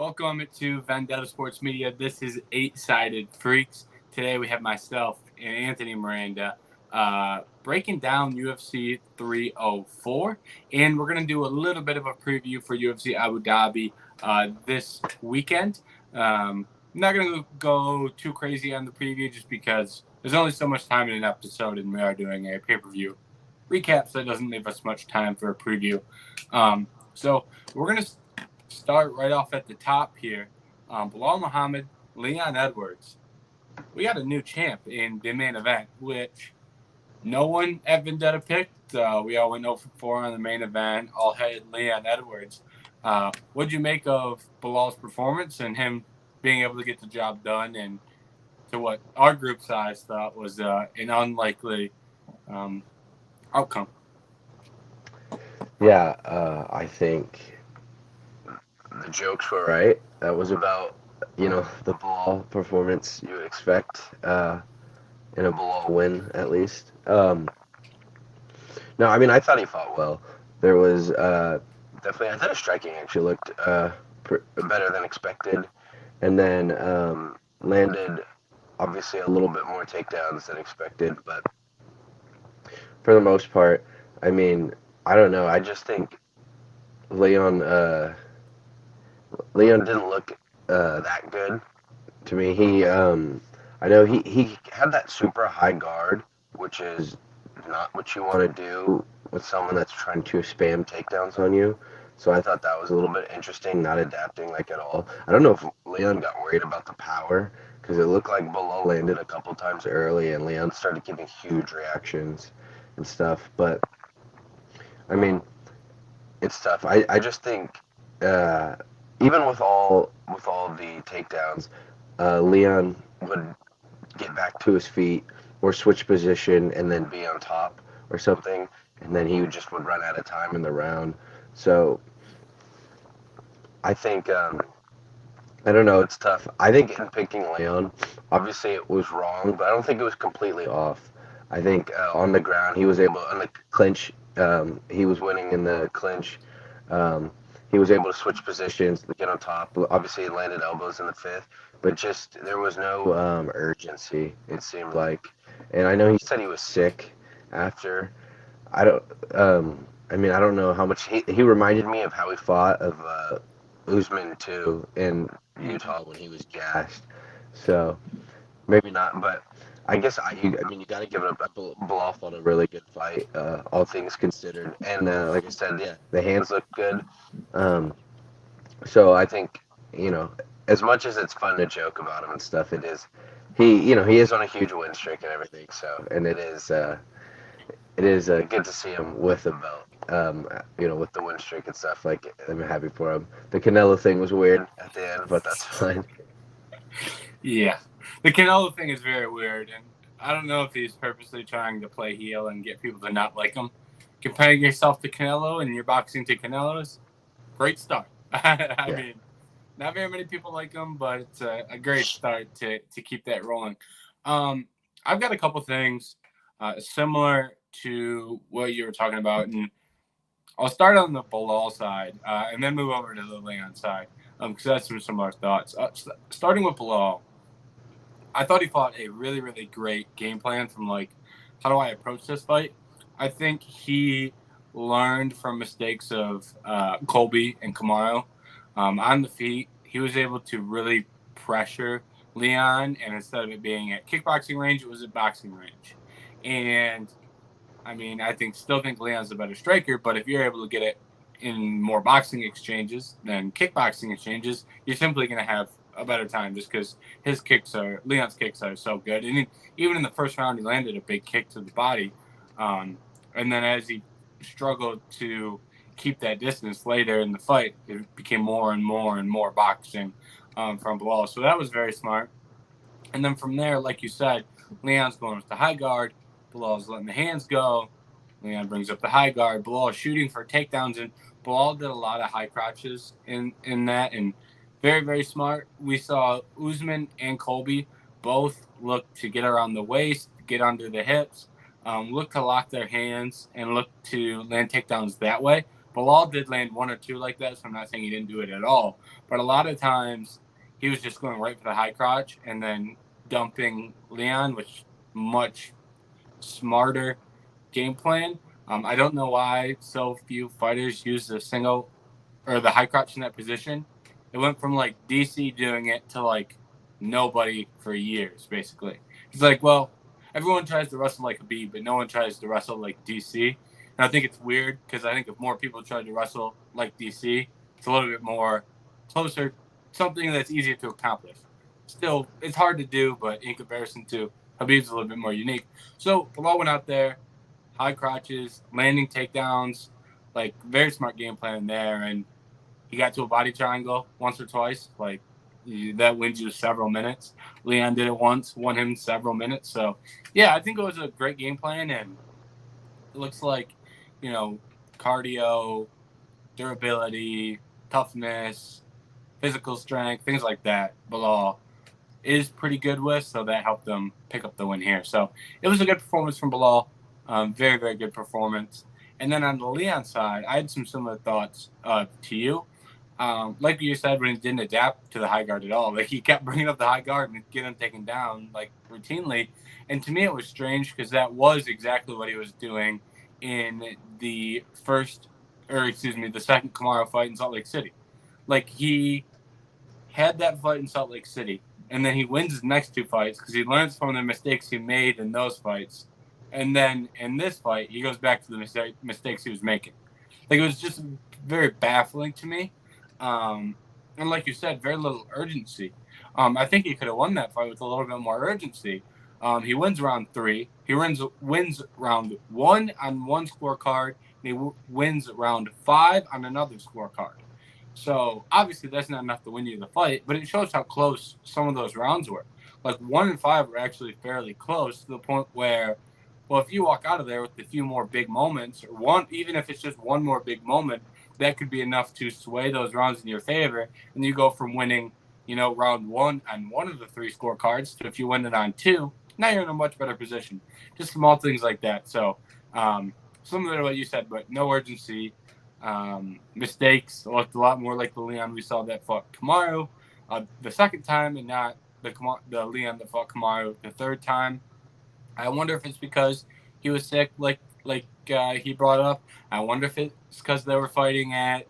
Welcome to Vendetta Sports Media. This is Eight-Sided Freaks. Today we have myself and Anthony Miranda breaking down UFC 304, and we're going to do a little bit of a preview for UFC Abu Dhabi this weekend. I'm not going to go too crazy on the preview just because there's only so much time in an episode, and we are doing a pay-per-view recap, so it doesn't leave us much time for a preview. So we're going to start right off at the top here. Belal Muhammad, Leon Edwards. We got a new champ in the main event, which no one at Vendetta picked. We all went 0 for 4 on the main event. All had Leon Edwards. What'd you make of Belal's performance and him being able to get the job done, and to what our group size thought was an unlikely outcome? Yeah, I think the jokes were right. That was about, the Belal performance you would expect in a Belal win, at least. No, I mean, I thought he fought well. There was definitely, I thought his striking actually looked better than expected. And then landed, obviously, a little bit more takedowns than expected. But for the most part, I mean, I don't know. I just think Leon didn't look that good to me. I know he had that super high guard, which is not what you want to do with someone that's trying to spam takedowns on you. So I thought that was a little bit interesting, not adapting like at all. I don't know if Leon got worried about the power because it looked like Belal landed a couple times early and Leon started giving huge reactions and stuff. But I mean, it's tough. I just think even with all the takedowns, Leon would get back to his feet or switch position and then be on top or something, and then he would run out of time in the round. So I think I don't know. It's tough. I think in picking Leon, obviously it was wrong, but I don't think it was completely off. I think on the ground he was able on the clinch. He was winning in the clinch. He was able to switch positions to get on top. Obviously, he landed elbows in the fifth, but just there was no urgency. It seemed like, and I know he said he was sick after. I don't. I mean, I don't know how much he reminded me of how he fought of Usman too in Utah when he was gassed. So maybe not, but I guess I mean, you got to give it up. Belal fought a really good fight, all things considered. And like I said, yeah, the hands look good. Um, so I think, you know, as much as it's fun to joke about him and stuff, it is. He is on a huge win streak and everything. So, and it is good to see him with a belt. With the win streak and stuff. Like, I'm happy for him. The Canelo thing was weird at the end, but that's fine. Yeah. The Canelo thing is very weird, and I don't know if he's purposely trying to play heel and get people to not like him. Comparing yourself to Canelo and your boxing to Canelo's, great start. I Yeah. mean, not very many people like him, but it's a great start to keep that rolling. I've got a couple things similar to what you were talking about, and I'll start on the Belal side and then move over to the Leon side because that's some similar thoughts. Starting with Belal, I thought he fought a really, really great game plan from, like, how do I approach this fight? I think he learned from mistakes of Colby and Kamaru. On the feet, he was able to really pressure Leon, and instead of it being at kickboxing range, it was at boxing range. And, I mean, still think Leon's a better striker, but if you're able to get it in more boxing exchanges than kickboxing exchanges, you're simply going to have a better time just because Leon's kicks are so good. And even in the first round, he landed a big kick to the body. And then as he struggled to keep that distance later in the fight, it became more and more and more boxing from Belal. So that was very smart. And then from there, like you said, Leon's going with the high guard. Belal's letting the hands go. Leon brings up the high guard. Belal shooting for takedowns, and Belal did a lot of high crouches in that, and very, very smart. We saw Usman and Colby both look to get around the waist, get under the hips, look to lock their hands, and look to land takedowns that way. Belal did land one or two like that, so I'm not saying he didn't do it at all. But a lot of times he was just going right for the high crotch and then dumping Leon, which much smarter game plan. I don't know why so few fighters use the single or the high crotch in that position. It went from like DC doing it to like nobody for years, basically. It's like, well, everyone tries to wrestle like Habib, but no one tries to wrestle like DC. And I think it's weird because I think if more people tried to wrestle like DC, it's a little bit more closer, something that's easier to accomplish. Still, it's hard to do, but in comparison to Habib's a little bit more unique. So Belal went out there, high crotches, landing takedowns, like very smart game plan there. And he got to a body triangle once or twice. Like that wins you several minutes. Leon did it once, won him several minutes. So yeah, I think it was a great game plan, and it looks like, cardio, durability, toughness, physical strength, things like that. Belal is pretty good with, so that helped them pick up the win here. So it was a good performance from Belal. Very, very good performance. And then on the Leon side, I had some similar thoughts to you. Like you said, when he didn't adapt to the high guard at all, like he kept bringing up the high guard and getting him taken down like routinely. And to me, it was strange because that was exactly what he was doing in the second Kamaru fight in Salt Lake City. Like he had that fight in Salt Lake City, and then he wins his next two fights because he learns from the mistakes he made in those fights. And then in this fight, he goes back to the mistakes he was making. Like, it was just very baffling to me. And like you said, very little urgency. I think he could have won that fight with a little bit more urgency. He wins round 3. He wins round 1 on one scorecard. And he wins round 5 on another scorecard. So obviously that's not enough to win you the fight, but it shows how close some of those rounds were. Like 1 and 5 were actually fairly close to the point where, well, if you walk out of there with a few more big moments, or one, even if it's just one more big moment, that could be enough to sway those rounds in your favor. And you go from winning, round 1 on one of the 3 scorecards to if you win it on 2, now you're in a much better position. Just small things like that. So similar to what you said, but no urgency. Mistakes looked a lot more like the Leon we saw that fought Kamaru the second time, and not the Leon that fought Kamaru the third time. I wonder if it's because he was sick, like he brought up. I wonder if it's because they were fighting at,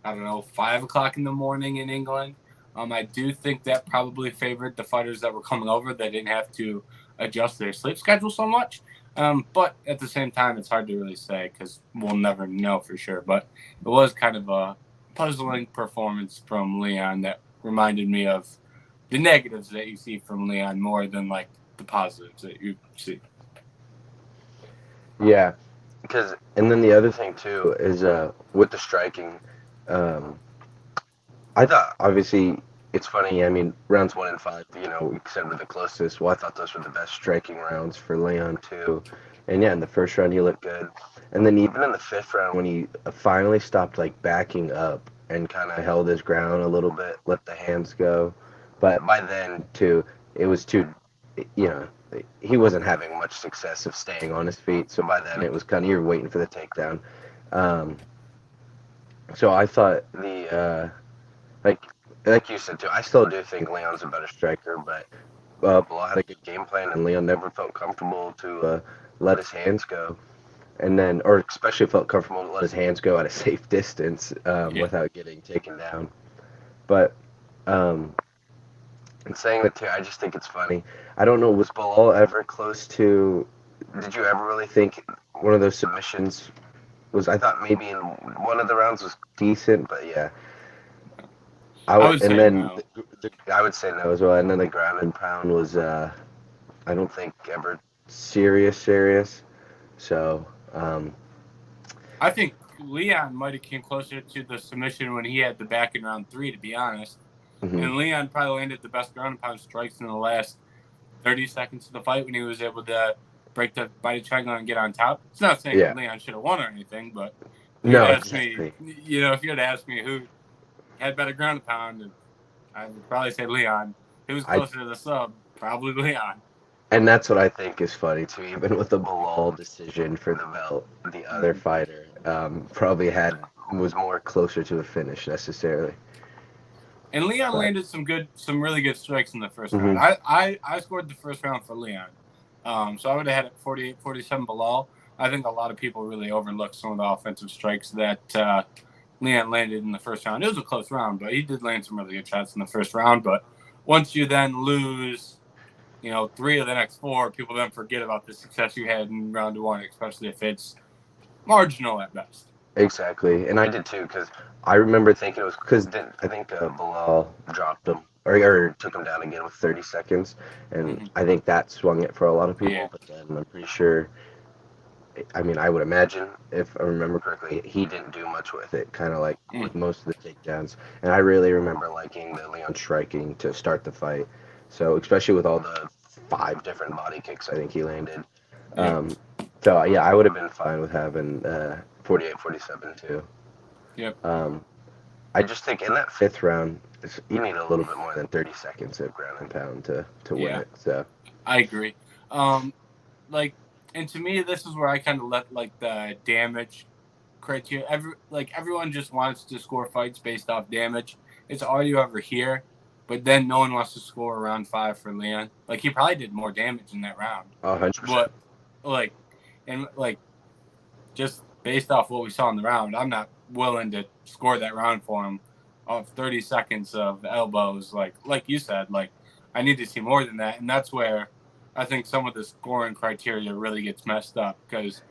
5 o'clock in the morning in England. I do think that probably favored the fighters that were coming over that didn't have to adjust their sleep schedule so much. But at the same time, it's hard to really say because we'll never know for sure. But it was kind of a puzzling performance from Leon that reminded me of the negatives that you see from Leon more than like the positives that you see. Yeah, and then the other thing too is with the striking, I thought obviously it's funny. I mean, rounds 1 and 5, we said were the closest. Well, I thought those were the best striking rounds for Leon too. And yeah, in the first round he looked good, and then even in the 5th round when he finally stopped like backing up and kind of held his ground a little bit, let the hands go. But by then too, it was too, he wasn't having much success of staying on his feet. So by then it was kind of, you're waiting for the takedown. So I thought like you said too, I still do think Leon's a better striker, but Belal had a good game plan, and Leon never felt comfortable to let his hands go, and then, or especially felt comfortable to let his hands go at a safe distance without getting taken down. But in saying that too, I just think it's funny. I don't know, was Belal ever close to? Did you ever really think one of those submissions was? I thought maybe in one of the rounds was decent, but yeah. I would say no as well. And then the ground and pound was, I don't think ever serious. So, I think Leon might have came closer to the submission when he had the back in round 3, to be honest. Mm-hmm. And Leon probably landed the best ground and pound strikes in the last 30 seconds of the fight when he was able to break the body triangle and get on top. It's not saying Leon should have won or anything, but if you had asked me who had better ground and pound, and I would probably say Leon. Who was closer to the sub? Probably Leon. And that's what I think is funny too. Even with the Belal decision for the belt, the other fighter probably had was more closer to a finish necessarily. And Leon But landed some really good strikes in the first round. mhm. I scored the first round for Leon. So I would have had it 48-47 Belal. I think a lot of people really overlooked some of the offensive strikes that Leon landed in the first round. It was a close round, but he did land some really good shots in the first round. But once you then lose, 3 of the next 4, people then forget about the success you had in round 1, especially if it's marginal at best. Exactly, and I did too because I remember thinking it was because I think Bilal dropped him or took him down again with 30 seconds, and Mm-hmm. I think that swung it for a lot of Yeah. people. But then I'm pretty sure. I mean, I would imagine if I remember correctly, he didn't do much with it, kind of like Mm. with most of the takedowns. And I really remember liking the Leon striking to start the fight. So especially with all the 5 different body kicks I think he landed. Yeah. Um, so yeah, I would have been fine with having 48-47 too. Yep. Um, I just think in that 5th round, you need a little bit more than 30 seconds of ground and pound to win Yeah. it. So I agree. Like, and to me, this is where I kind of let like the damage criteria. Everyone just wants to score fights based off damage. It's all you ever hear. But then no one wants to score around 5 for Leon. Like, he probably did more damage in that round. 100%. But like, and like, just based off what we saw in the round, I'm not willing to score that round for him off 30 seconds of elbows. Like you said, like, I need to see more than that, and that's where I think some of the scoring criteria really gets messed up because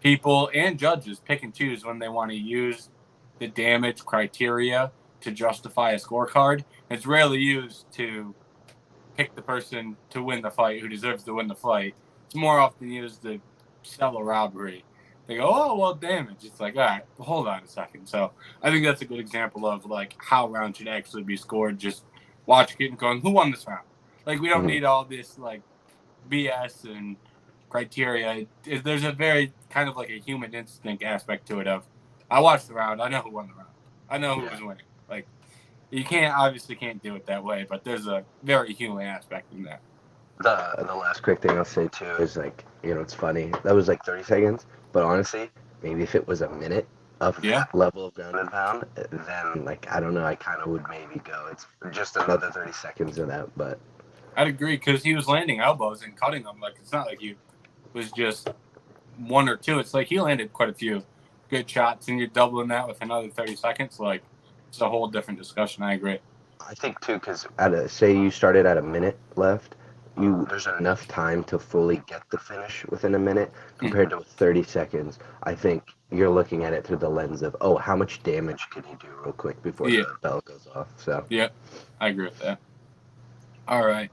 people and judges pick and choose when they want to use the damage criteria to justify a scorecard. It's rarely used to pick the person to win the fight who deserves to win the fight. It's more often used to sell a robbery. They go, oh, well, damage. It's like, all right, hold on a second. So I think that's a good example of like how round should actually be scored. Just watching it and going, who won this round? Like, we don't Mhm. need all this like BS and criteria. There's a very kind of like a human instinct aspect to it of, I watched the round. I know who won the round. I know who Yeah. was winning. Like, you obviously can't do it that way, but there's a very human aspect in that. The last quick thing I'll say too is like, it's funny. That was like 30 seconds, but honestly, maybe if it was a minute of Yeah, that level of ground and pound, then like I don't know, I kind of would maybe go. It's just another 30 seconds of that, but I'd agree because he was landing elbows and cutting them. Like, it's not like he was just 1 or 2. It's like he landed quite a few good shots, and you're doubling that with another 30 seconds. Like, it's a whole different discussion. I agree. I think too, because say you started at a minute left, there's enough time to fully get the finish within a minute compared to 30 seconds. I think you're looking at it through the lens of, oh, how much damage can you do real quick before Yeah, the bell goes off? So yeah, I agree with that. All right.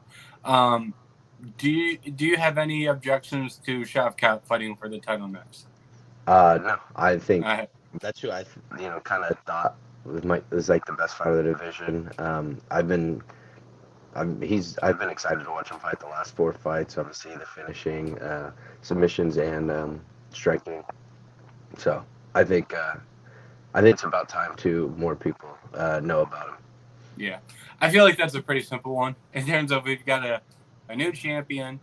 Do you have any objections to Shavkat fighting for the title next? no, I think I that's who I kind of thought was like the best fighter of the division. I've been excited to watch him fight the last 4 fights. Obviously, the finishing, submissions, and striking. So I think it's about time to more people know about him. Yeah, I feel like that's a pretty simple one in terms of we've got a new champion,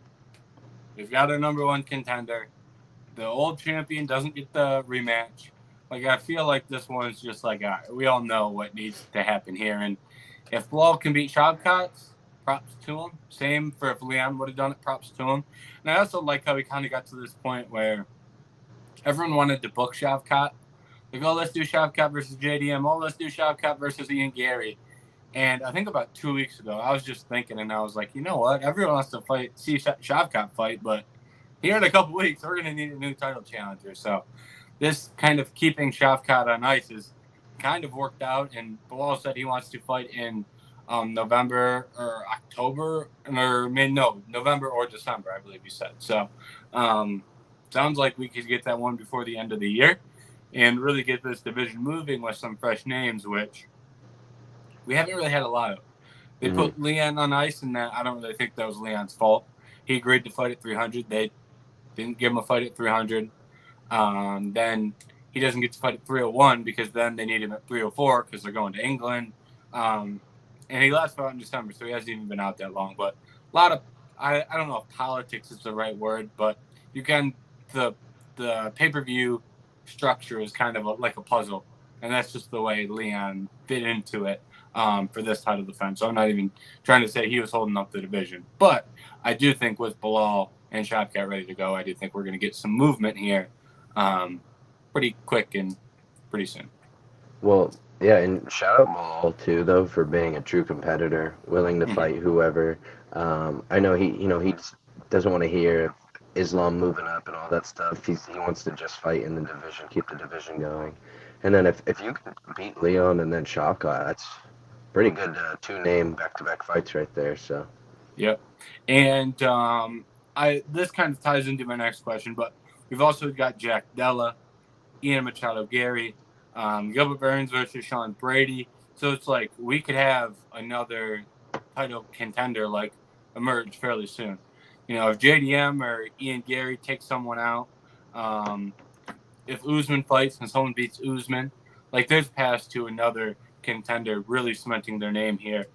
we've got a number 1 contender. The old champion doesn't get the rematch. Like, I feel like this one's just like, all right, we all know what needs to happen here. And if Belal can beat Shavkat, props to him. Same for if Leon would have done it, props to him. And I also like how we kind of got to this point where everyone wanted to book Shavkat. Like, oh, let's do Shavkat versus JDM. Oh, let's do Shavkat versus Ian Gary. And I think about 2 weeks ago, I was just thinking, and I was like, you know what? Everyone wants to see Shavkat fight, but here in a couple weeks, we're going to need a new title challenger. So this kind of keeping Shavkat on ice is kind of worked out. And Belal said he wants to fight in November or October, or November or December, I believe he said. So sounds like we could get that one before the end of the year and really get this division moving with some fresh names, which we haven't really had a lot of. They put Leon on ice, and I don't really think that was Leon's fault. He agreed to fight at 300. They didn't give him a fight at 300. Then he doesn't get to fight at 301 because then they need him at 304 because they're going to England. And he last fought in December, so he hasn't even been out that long. But a lot of, I don't know if politics is the right word, but the pay-per-view structure is kind of like a puzzle. and that's just the way Leon fit into it for this title defense. So I'm not even trying to say he was holding up the division. But I do think with Belal and Shavkat ready to go, I do think we're going to get some movement here pretty quick and pretty soon. Well, yeah, and shout out Malal too, though, for being a true competitor, willing to fight whoever. I know he doesn't want to hear Islam moving up and all that stuff. He wants to just fight in the division, keep the division going. And then if you can beat Leon and then Shaka, that's pretty good two-name back-to-back fights right there. So. Yep. And this kind of ties into my next question, but we've also got Jack Della, Ian Machado Gary, Gilbert Burns versus Sean Brady. So it's like we could have another title contender like emerge fairly soon. If JDM or Ian Gary take someone out, if Usman fights and someone beats Usman, like there's paths to another contender really cementing their name here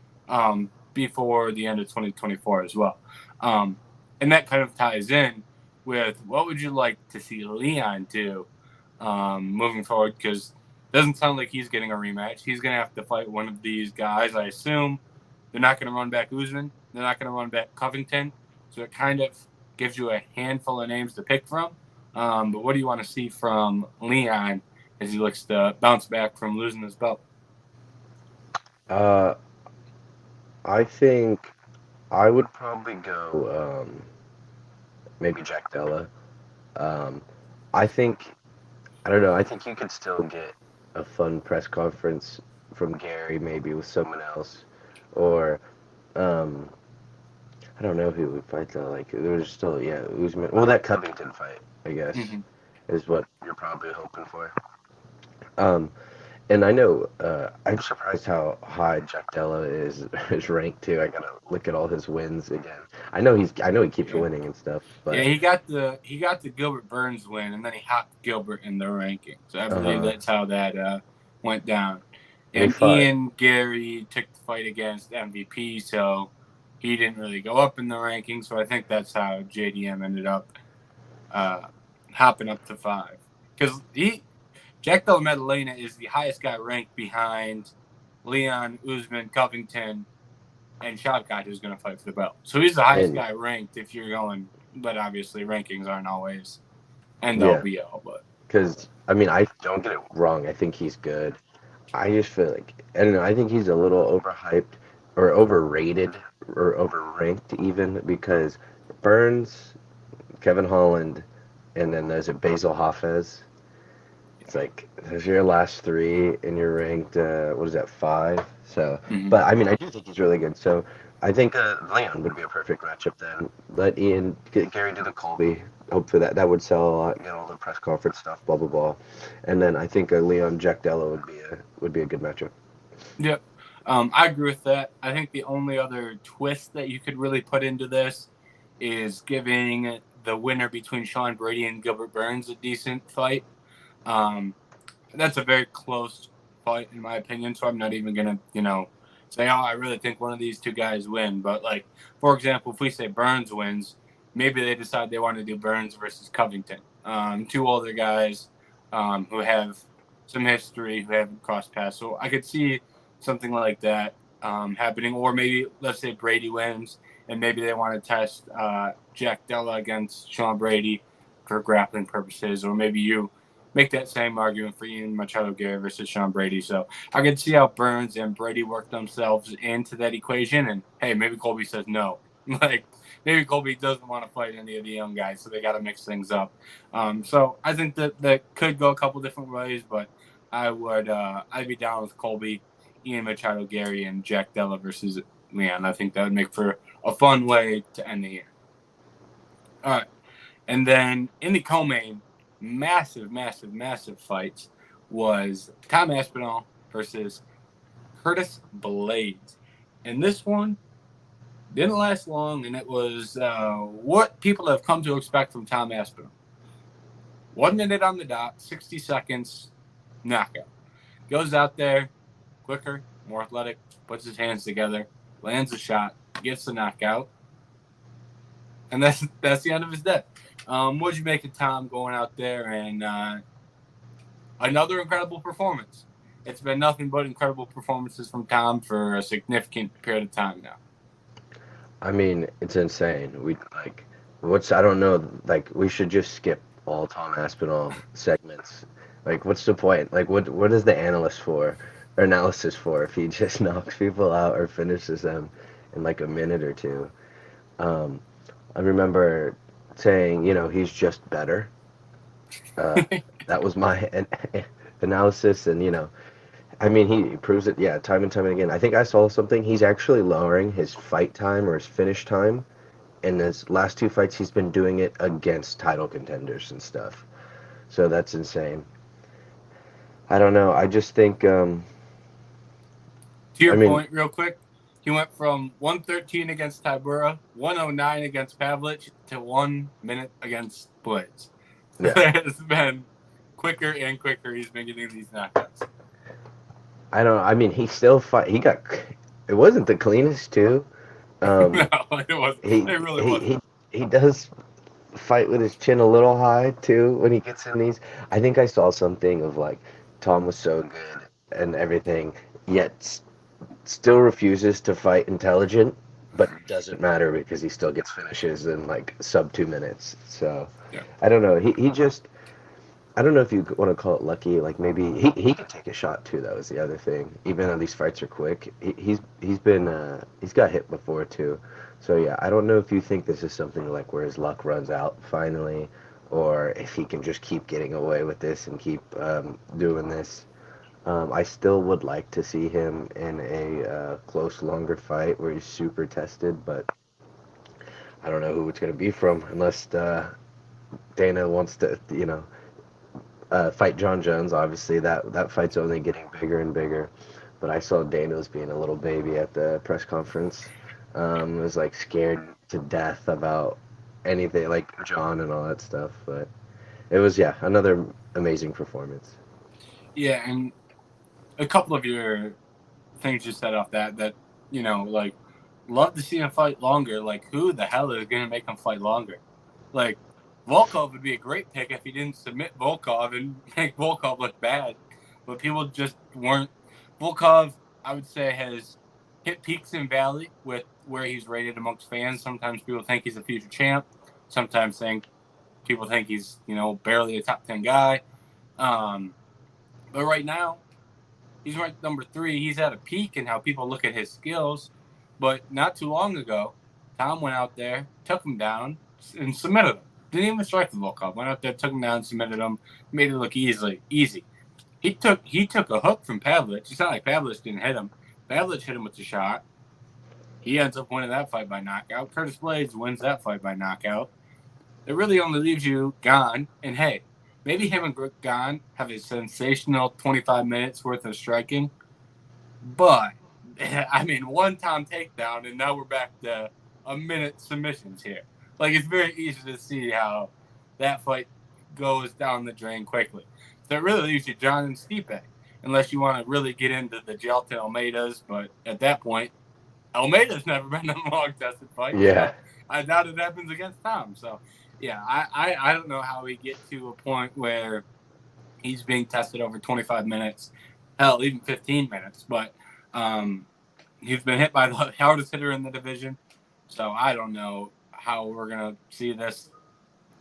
before the end of 2024 as well. And that kind of ties in with what would you like to see Leon do moving forward? Because it doesn't sound like he's getting a rematch. He's going to have to fight one of these guys, I assume. They're not going to run back Usman. They're not going to run back Covington. So it kind of gives you a handful of names to pick from. But what do you want to see from Leon as he looks to bounce back from losing his belt? I think I would probably go maybe Jack Della. I don't know. I think you could still get a fun press conference from Gary, maybe with someone else, or I don't know who would fight though. Like there was still Usman. Well, that Covington fight, I guess, is what you're probably hoping for. And I know I'm surprised how high Jack Della is ranked too. I gotta look at all his wins again. I know he keeps winning and stuff. But yeah, he got the Gilbert Burns win, and then he hopped Gilbert in the rankings. So I believe that's how that went down. And Ian Gary took the fight against MVP, so he didn't really go up in the rankings. So I think that's how JDM ended up hopping up to 5. Because Jack Della Maddalena is the highest guy ranked behind Leon, Usman, Covington, and Shavkat, who's going to fight for the belt. So he's the highest guy ranked if you're going, but obviously rankings aren't always end-all be-all. Because, I mean, I don't get it wrong. I think he's good. I just feel like, I don't know, I think he's a little overhyped or overrated or overranked even because Burns, Kevin Holland, and then there's a Basil Hafez. It's like those are your last 3, and you're ranked. What is that, 5? So, but I mean, I do think he's really good. So, I think Leon would be a perfect matchup then. Let Ian Gary do the Colby. Hopefully that would sell a lot. Get all the press conference stuff, blah blah blah, and then I think Leon Jack Della would be a good matchup. Yep, I agree with that. I think the only other twist that you could really put into this is giving the winner between Sean Brady and Gilbert Burns a decent fight. That's a very close fight in my opinion, so I'm not even gonna, say, I really think one of these two guys win. But like, for example, if we say Burns wins, maybe they decide they want to do Burns versus Covington. 2 older guys who have some history, who haven't crossed paths. So I could see something like that happening. Or maybe, let's say Brady wins, and maybe they want to test Jack Della against Sean Brady for grappling purposes. Or maybe you make that same argument for Ian Machado Gary versus Sean Brady. So I could see how Burns and Brady work themselves into that equation. And, hey, maybe Colby says no. Like, maybe Colby doesn't want to fight any of the young guys, so they got to mix things up. So I think that could go a couple different ways, but I'd be down with Colby, Ian Machado Gary, and Jack Della versus Leon. I think that would make for a fun way to end the year. All right. And then in the co-main, massive fights was Tom Aspinall versus Curtis Blaydes. And this one didn't last long, and it was what people have come to expect from Tom Aspinall. 1 minute on the dot, 60 seconds, knockout. Goes out there, quicker, more athletic, puts his hands together, lands a shot, gets the knockout, and that's the end of his day. What'd you make of Tom going out there and another incredible performance? it's been nothing but incredible performances from Tom for a significant period of time now. I mean, it's insane. I don't know, like, we should just skip all Tom Aspinall segments. Like, what's the point? Like, what is the analysis for if he just knocks people out or finishes them in like a minute or two? Um, I remember saying, he's just better. That was my analysis, and I mean, he proves it, yeah, time and time again. I think I saw something. He's actually lowering his fight time or his finish time. In his last two fights, he's been doing it against title contenders and stuff. So that's insane. I don't know. I just think, To your I mean, point, real quick, he went from 113 against Tybura, 109 against Pavlich, to 1 minute against Blaydes. yeah. It's been quicker and quicker. He's been getting these knockouts. I don't. I mean, he still fight. He got. It wasn't the cleanest too. No, it wasn't. He It really he wasn't. he does fight with his chin a little high too when he gets in these. I think I saw something of like Tom was so good and everything, yet still refuses to fight intelligent, but it doesn't matter because he still gets finishes in like sub 2 minutes. So Yeah. I don't know. He just I don't know if you want to call it lucky. Like maybe he can take a shot too. That was the other thing. Even though these fights are quick, he's got hit before too. So yeah, I don't know if you think this is something like where his luck runs out finally, or if he can just keep getting away with this and keep doing this. I still would like to see him in a close, longer fight where he's super tested, but I don't know who it's going to be from unless Dana wants to, fight John Jones. Obviously, that fight's only getting bigger and bigger. But I saw Dana's being a little baby at the press conference. Was like scared to death about anything like John and all that stuff. But it was, yeah, another amazing performance. Yeah, and a couple of your things you said off that, like, love to see him fight longer. Like, who the hell is going to make him fight longer? Like, Volkov would be a great pick if he didn't submit Volkov and make Volkov look bad. But people just weren't. Volkov, I would say, has hit peaks and valley with where he's rated amongst fans. Sometimes people think he's a future champ. Sometimes people think he's, barely a top 10 guy. But right now, he's ranked number 3. He's at a peak in how people look at his skills. But not too long ago, Tom went out there, took him down, and submitted him. Didn't even strike the Volkov. Went out there, took him down, submitted him, made it look easy. He took a hook from Pavlich. It's not like Pavlich didn't hit him. Pavlich hit him with the shot. He ends up winning that fight by knockout. Curtis Blaydes wins that fight by knockout. It really only leaves you Gane. And hey, maybe him and Gane have a sensational 25 minutes worth of striking. But, I mean, one-time takedown, and now we're back to a minute submissions here. Like, it's very easy to see how that fight goes down the drain quickly. So it really leaves you John and Stipe, unless you want to really get into the Gelton Almeidas. But at that point, Almeida's never been in a long-tested fight. Yeah. So I doubt it happens against Tom. So, yeah, I don't know how we get to a point where he's being tested over 25 minutes, hell, even 15 minutes. But he's been hit by the hardest hitter in the division. So I don't know how we're going to see this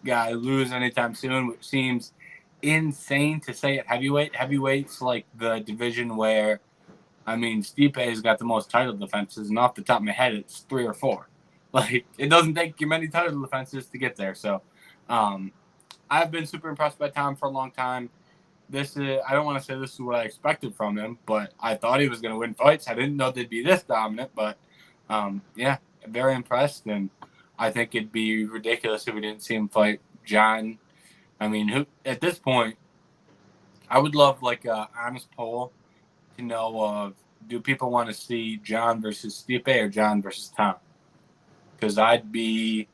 guy lose anytime soon, which seems insane to say at heavyweight. Heavyweight's like the division where, I mean, Stipe has got the most title defenses, and off the top of my head, it's 3 or 4. Like, it doesn't take you many title defenses to get there. So I've been super impressed by Tom for a long time. I don't want to say this is what I expected from him, but I thought he was going to win fights. I didn't know they'd be this dominant, but yeah, very impressed. And I think it'd be ridiculous if we didn't see him fight John. I mean, who at this point, I would love like an honest poll to know of, do people want to see John versus Stipe or John versus Tom? Because I'd be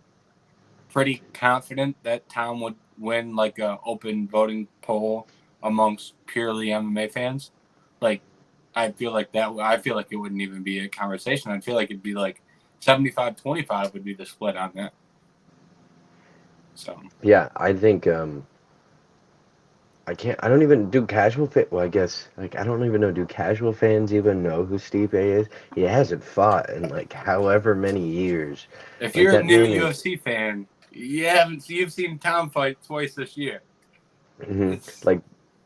pretty confident that Tom would win like a open voting poll amongst purely MMA fans. Like, I feel like it wouldn't even be a conversation. I feel like it'd be like 75-25 would be the split on that. So Yeah, I think I don't even do casual fit. Well, I guess like I don't even know. Do casual fans even know who Stipe is? He hasn't fought in like however many years. If Like you're a that new meaning, UFC fan, you've seen Tom fight twice this year. It's like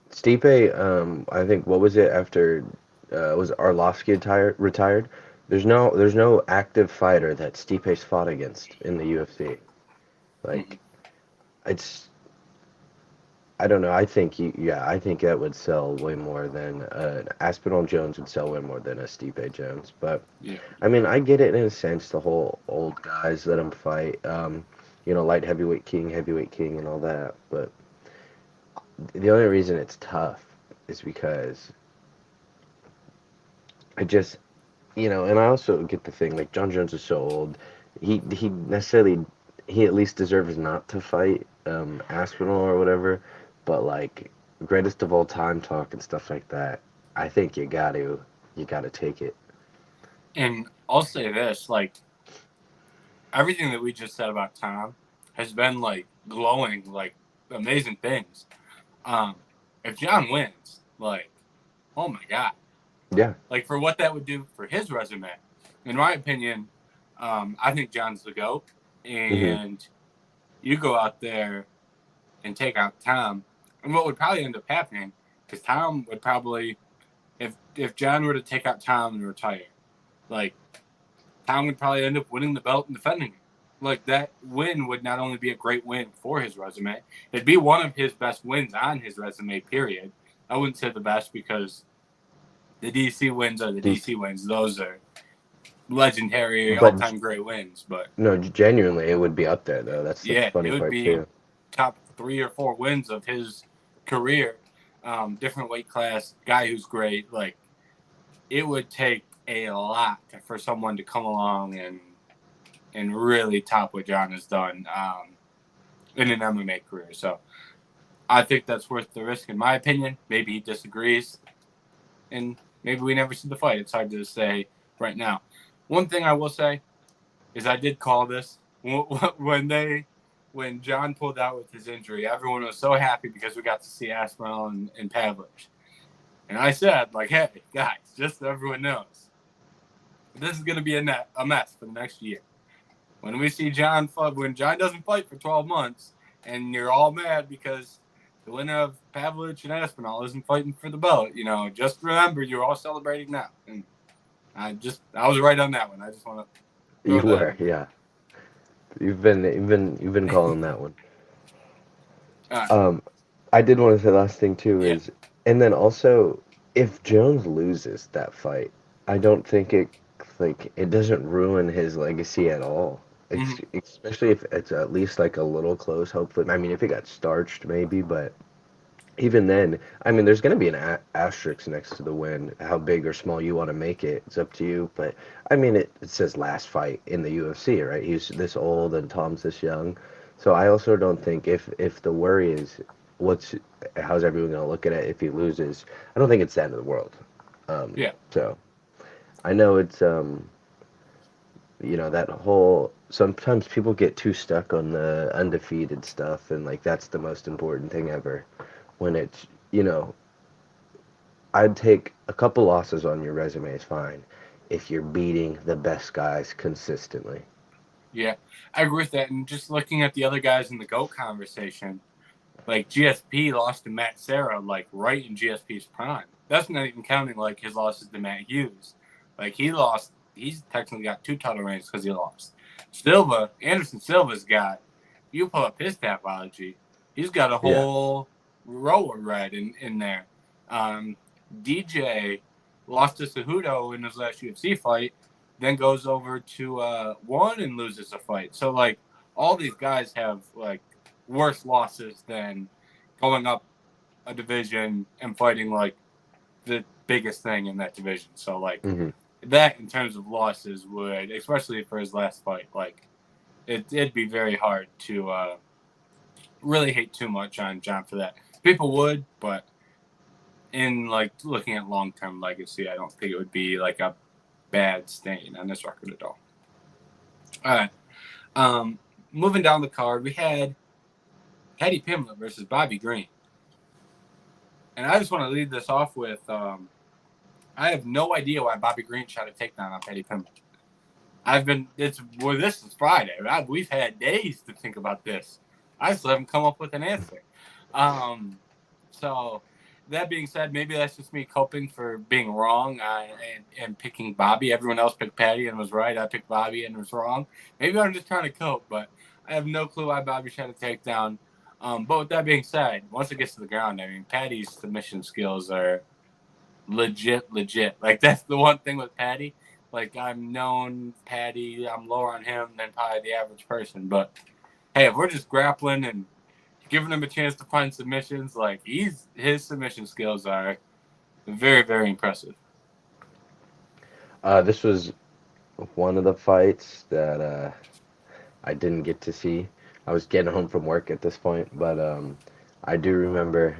Stipe. I think what was it after was Arlovsky retired? There's no active fighter that Stipe's fought against in the UFC. mhm. Like it's I don't know. I think I think that would sell way more than Aspinall Jones would sell way more than a Stipe Jones. But Yeah. I mean, I get it in a sense. The whole old guys let him fight. Light heavyweight king, and all that. But the only reason it's tough is because I just, and I also get the thing like John Jones is so old. He necessarily he at least deserves not to fight Aspinall or whatever. But like greatest of all time talk and stuff like that, I think you gotta take it. And I'll say this, like everything that we just said about Tom has been like glowing, like amazing things. Um, if John wins, like, oh my God. Yeah. Like for what that would do for his resume. In my opinion, I think John's the GOAT. Hmm. And you go out there and take out Tom. And what would probably end up happening, because Tom would probably if John were to take out Tom and retire, like Tom would probably end up winning the belt and defending it. Like that win would not only be a great win for his resume, it'd be one of his best wins on his resume, period. I wouldn't say the best because the DC wins are the DC wins. Those are legendary, all But time great wins. But no, genuinely, it would be up there though. That's the yeah, it funny would part be too. top 3 or 4 wins of his career. Different weight class, guy who's great. Like it would take a lot for someone to come along and really top what John has done in an MMA career. So I think that's worth the risk, in my opinion. Maybe he disagrees, and maybe we never see the fight. It's hard to say right now. One thing I will say is I did call this when John pulled out with his injury. Everyone was so happy because we got to see Aspinall and Pavlich. And I said, like, hey, guys, just so everyone knows, this is going to be a mess for the next year. When we see when John doesn't fight for 12 months and you're all mad because the winner of Pavlich and Aspinall isn't fighting for the belt, just remember you're all celebrating now. And I was right on that one. I just want to You throw that were, in yeah. You've been there. calling that one. All right. Um, I did want to say last thing too Yeah. is, and then also, if Jones loses that fight, I don't think it doesn't ruin his legacy at all. Mm-hmm. Especially if it's at least like a little close. Hopefully, I mean, if it got starched, maybe, but even then, I mean, there's going to be an asterisk next to the win. How big or small you want to make it, it's up to you. But I mean, it says last fight in the UFC, right? He's this old and Tom's this young. So I also don't think if the worry is what's how's everyone going to look at it if he loses, I don't think it's the end of the world. Yeah. So I know it's that whole sometimes people get too stuck on the undefeated stuff and like that's the most important thing ever when it's I'd take a couple losses on your resume is fine if you're beating the best guys consistently. Yeah. I agree with that. And just looking at the other guys in the GOAT conversation, like GSP lost to Matt Serra, like right in GSP's prime. That's not even counting like his losses to Matt Hughes. Like he's technically got 2 title reigns because he lost. Anderson Silva's got, you pull up his tapology, he's got a Yeah. whole row of red in there. Um, DJ lost to Cejudo in his last UFC fight, then goes over to one and loses a fight. So like all these guys have like worse losses than going up a division and fighting like the biggest thing in that division. So like Hmm. that in terms of losses would, especially for his last fight, like it'd be very hard to really hate too much on John for that. People would, but in like looking at long term legacy, I don't think it would be like a bad stain on this record at all. All right. Moving down the card, we had Paddy Pimblett versus Bobby Green. And I just want to lead this off with I have no idea why Bobby Green shot a takedown on Paddy Pimblett. This is Friday. We've had days to think about this. I still haven't come up with an answer. So that being said, maybe that's just me coping for being wrong and picking Bobby. Everyone else picked Paddy and was right. I picked Bobby and was wrong. Maybe I'm just trying to cope, but I have no clue why Bobby shot a takedown. But with that being said, once it gets to the ground, I mean, Paddy's submission skills are legit. Like, that's the one thing with Paddy. Like, I've known Paddy. I'm lower on him than probably the average person. But, hey, if we're just grappling and giving him a chance to find submissions, like, his submission skills are very, very impressive. This was one of the fights that I didn't get to see. I was getting home from work at this point, but I do remember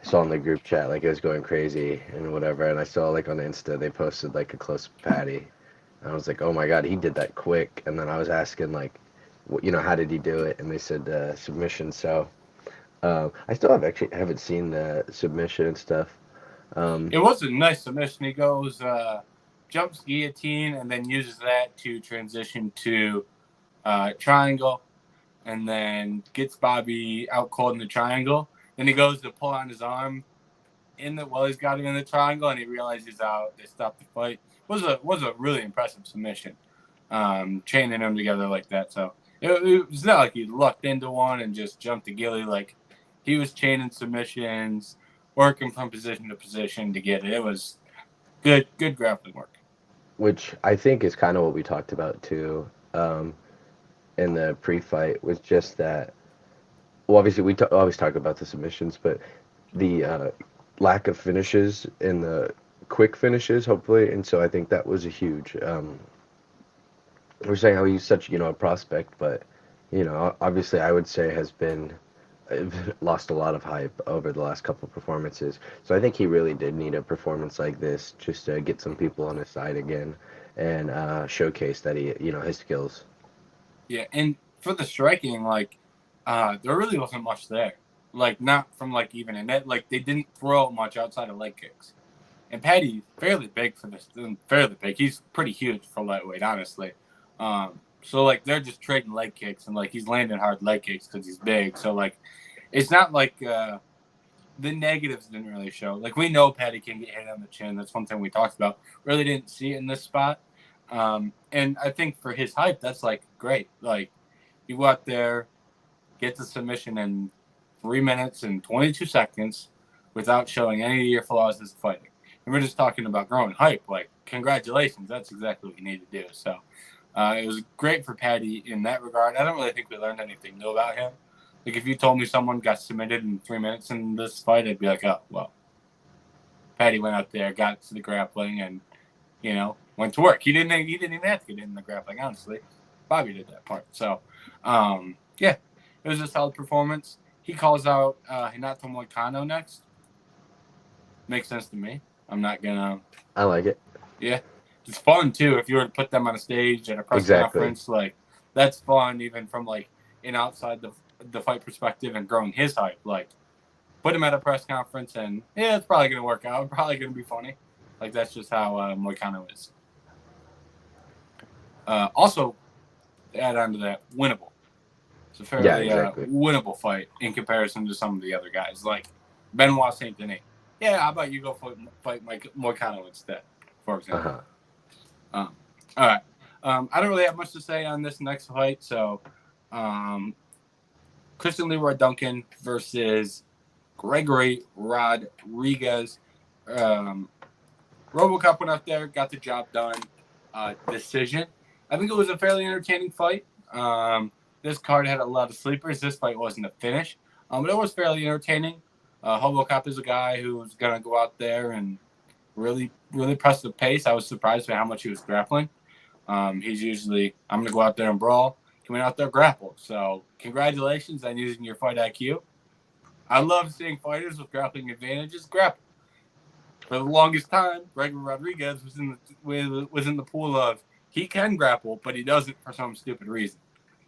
I saw in the group chat like it was going crazy and whatever, and I saw like on Insta they posted like a close Paddy. And I was like, oh my God, he did that quick. And then I was asking like, how did he do it? And they said submission. So I still haven't seen the submission and stuff. It was a nice submission. He goes jumps guillotine and then uses that to transition to triangle, and then gets Bobby out cold in the triangle. Then he goes to pull on his arm while he's got him in the triangle, and he realizes he's out. They stop the fight. It was a really impressive submission, chaining them together like that. So it was not like he lucked into one and just jumped to Gilly. Like, he was chaining submissions, working from position to position to get it. It was good grappling work. Which I think is kind of what we talked about too. In the pre-fight was just that. Well, obviously we always talk about the submissions, but the lack of finishes and the quick finishes, hopefully, and so I think that was a huge. We're saying how he's such a prospect, but obviously I would say has been lost a lot of hype over the last couple of performances. So I think he really did need a performance like this just to get some people on his side again and showcase that his skills. Yeah, and for the striking, like, there really wasn't much there. Like, not from, like, even a net. Like, they didn't throw much outside of leg kicks. And Paddy, fairly big for this. Fairly big. He's pretty huge for lightweight, honestly. So, like, they're just trading leg kicks. And, like, he's landing hard leg kicks because he's big. So, like, it's not like the negatives didn't really show. Like, we know Paddy can get hit on the chin. That's one thing we talked about. Really didn't see it in this spot. And I think for his hype, that's, like, great. Like, you go out there, get the submission in 3 minutes and 22 seconds without showing any of your flaws as a fighter. And we're just talking about growing hype. Like, congratulations. That's exactly what you need to do. So it was great for Paddy in that regard. I don't really think we learned anything new about him. Like, if you told me someone got submitted in 3 minutes in this fight, I'd be like, oh, well, Paddy went out there, got to the grappling, and, went to work. He didn't even have to get in the grappling, honestly. Bobby did that part. So, yeah, it was a solid performance. He calls out Hinato Moicano next. Makes sense to me. I'm not going to... I like it. Yeah. It's fun, too, if you were to put them on a stage at a press conference. Like, that's fun, even from, like, an outside the fight perspective and growing his hype. Like, put him at a press conference and, yeah, it's probably going to work out. Probably going to be funny. Like, that's just how Moicano is. Also, to add on to that, winnable. It's a fairly winnable fight in comparison to some of the other guys, like Benoit Saint Denis. Yeah, how about you go fight Mike Moicano instead, for example. All right. I don't really have much to say on this next fight. So, Christian Leroy Duncan versus Gregory Rodrigues. RoboCop went out there, got the job done. Decision. I think it was a fairly entertaining fight. This card had a lot of sleepers. This fight wasn't a finish, but it was fairly entertaining. RoboCop is a guy who's gonna go out there and really press the pace. I was surprised by how much he was grappling. He's usually, I'm gonna go out there and brawl. He went out there grapple. So congratulations on using your fight IQ. I love seeing fighters with grappling advantages grapple. For the longest time, Gregory Rodrigues was in the pool of he can grapple, but he doesn't for some stupid reason.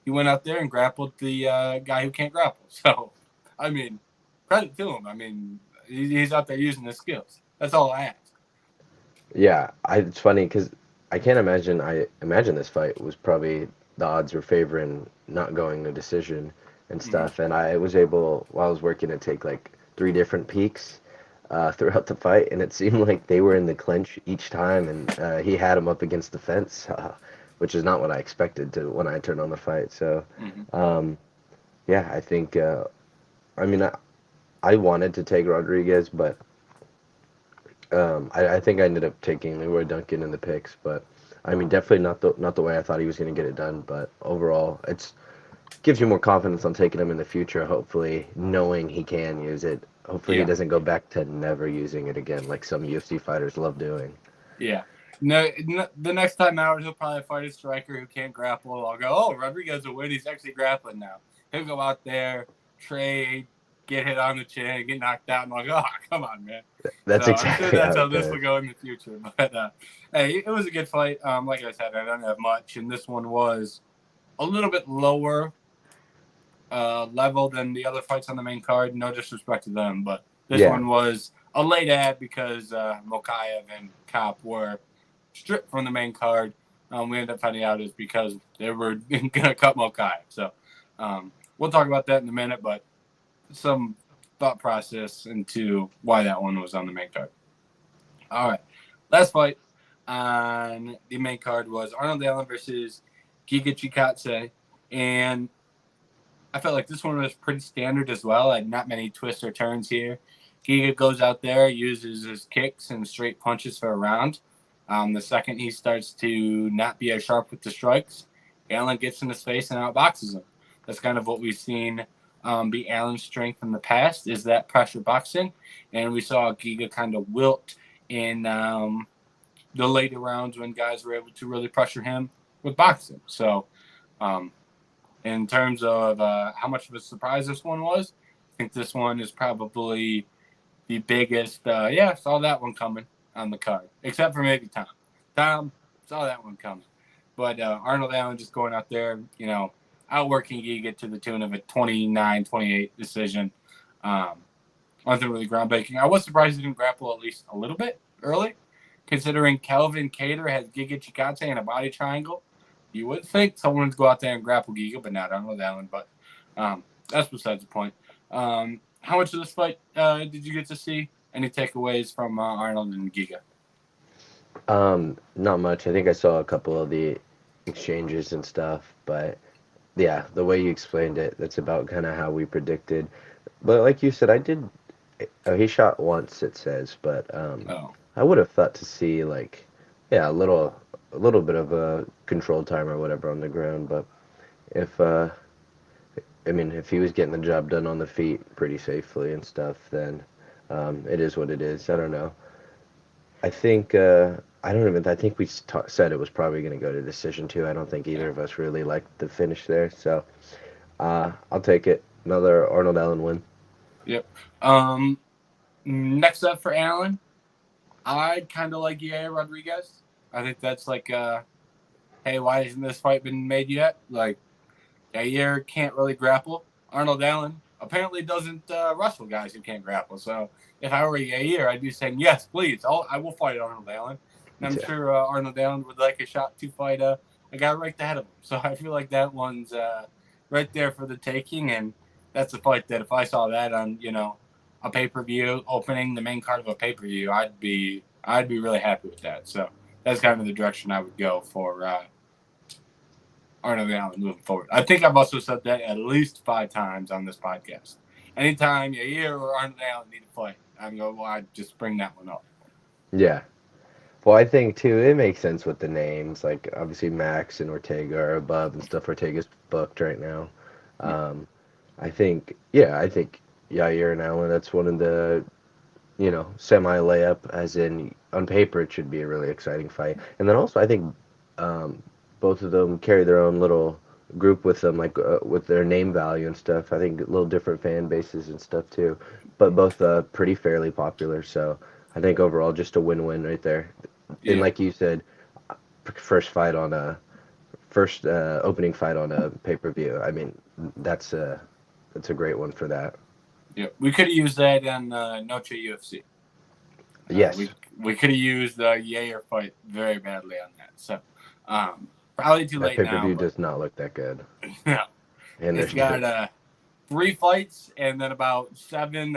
He went out there and grappled the guy who can't grapple. So, I mean, credit to him. I mean, He's out there using his skills. That's all I ask. Yeah, it's funny because I can't imagine. I imagine this fight was probably the odds were favoring not going to decision and Mm-hmm. stuff. And I was able, while I was working, to take like three different peeks throughout the fight, and it seemed like they were in the clinch each time, and he had him up against the fence, which is not what I expected to when I turned on the fight. So, Mm-hmm. um, yeah, I think. I mean, I wanted to take Rodrigues, but I think I ended up taking Leroy Duncan in the picks, but I mean, definitely not the way I thought he was going to get it done. But overall, it's gives you more confidence on taking him in the future. Hopefully, knowing he can use it. Hopefully, he Yeah. doesn't go back to never using it again, like some UFC fighters love doing. Yeah. No, the next time out, he'll probably fight a striker who can't grapple. I'll go, oh, Rodrigues will win. He's actually grappling now. He'll go out there, trade, get hit on the chin, get knocked out, and I'll go, oh, come on, man. That's So I'm sure exactly that's how how it this will goes. go in the future. But hey, it was a good fight. Like I said, I don't have much, and this one was a little bit lower level than the other fights on the main card. No disrespect to them, but this Yeah, one was a late ad because Mokaev and Cop were stripped from the main card. We ended up finding out is because they were going to cut Mokaev. So we'll talk about that in a minute, but some thought process into why that one was on the main card. All right. Last fight on the main card was Arnold Allen versus Giga Chikadze. And I felt like this one was pretty standard as well. Like not many twists or turns here. Giga goes out there, uses his kicks and straight punches for a round. The second he starts to not be as sharp with the strikes, Allen gets in his face and outboxes him. That's kind of what we've seen be Allen's strength in the past is that pressure boxing. And we saw Giga kind of wilt in the later rounds when guys were able to really pressure him with boxing. So um, in terms of how much of a surprise this one was, I think this one is probably the biggest. Yeah, saw that one coming on the card, except for maybe Tom. Tom saw that one coming. But Arnold Allen just going out there, outworking Giga to the tune of a 29-28 decision. Nothing really groundbreaking. I was surprised he didn't grapple at least a little bit early, considering Kelvin Cater has Giga Chikadze in a body triangle. You would think someone would go out there and grapple Giga, but not Arnold Allen. But that's besides the point. How much of this fight did you get to see? Any takeaways from Arnold and Giga? not much. I think I saw a couple of the exchanges and stuff, but yeah, the way you explained it, that's about kind of how we predicted. But like you said, I did. Oh, he shot once, it says, but Oh, I would have thought to see like, yeah, a little bit of a control time or whatever on the ground. But if I mean, if he was getting the job done on the feet pretty safely and stuff, then it is what it is. I don't know. I think I don't even. I think we said it was probably going to go to decision too. I don't think yeah. either of us really liked the finish there, so I'll take it. Another Arnold Allen win. Yep. Next up for Allen, I kind of like Yair Rodrigues. I think that's like, hey, why hasn't this fight been made yet? Like, Yair can't really grapple. Arnold Allen apparently doesn't wrestle guys who can't grapple. So if I were Yair, I'd be saying, yes, please. I will fight Arnold Allen. And I'm Yeah, sure Arnold Allen would like a shot to fight a guy right ahead of him. So I feel like that one's right there for the taking. And that's a fight that if I saw that on, a pay-per-view, opening the main card of a pay-per-view, I'd be really happy with that. So that's kind of the direction I would go for Arnold Allen moving forward. I think I've also said that at least 5 times on this podcast. Anytime Yair or Arnold Allen need to fight, I'm going, well, I'd just bring that one up. yeah. Well, I think too it makes sense with the names. Like obviously Max and Ortega are above and stuff. Ortega's booked right now. Um, I think yeah, I think Yair and Allen. That's one of the semi layup. As in on paper, it should be a really exciting fight. And then also I think um, both of them carry their own little group with them, like with their name value and stuff. I think little different fan bases and stuff too, but both pretty fairly popular. So I think overall just a win-win right there. And Yeah. like you said, first fight on a first opening fight on a pay-per-view. I mean, that's a great one for that. Yeah, we could have used that in Noche UFC. Yes. We could have used the Yair fight very badly on that. So probably too That late now. pay-per-view But, does not look that good. no, And it's got 3 fights and then about 7.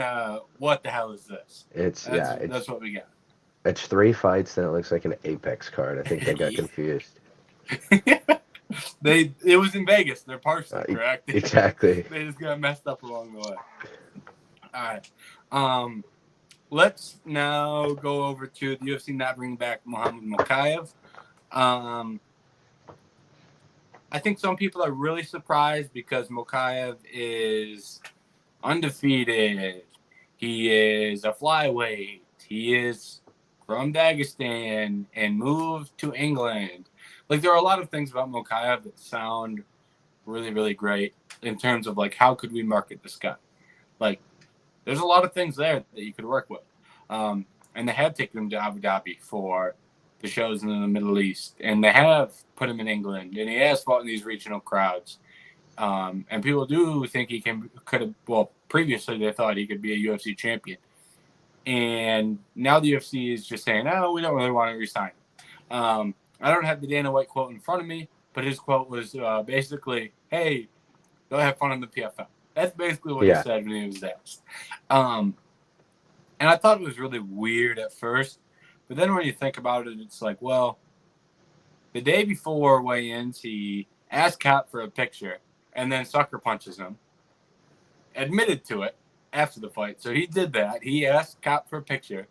What the hell is this? That's what we got. It's 3 fights, then it looks like an Apex card. I think they got confused. It was in Vegas. They're partial, correct? Exactly. They just got messed up along the way. All right. Let's now go over to the UFC not bringing back Muhammad Mokaev. I think some people are really surprised because Mokaev is undefeated. He is a flyweight. He is from Dagestan and moved to England. Like, there are a lot of things about Mokaev that sound really, really great in terms of, like, how could we market this guy? Like, there's a lot of things there that you could work with. And they have taken him to Abu Dhabi for the shows in the Middle East. And they have put him in England. And he has fought in these regional crowds. And people do think he previously they thought he could be a UFC champion. And now the UFC is just saying, oh, we don't really want to resign him. I don't have the Dana White quote in front of me, but his quote was basically, hey, go have fun in the PFL. That's basically what he said when he was asked. And I thought it was really weird at first. But then when you think about it, it's like, well, the day before weigh-ins, he asked Cap for a picture and then sucker punches him. Admitted to it after the fight. So he did that. He asked Cap for a picture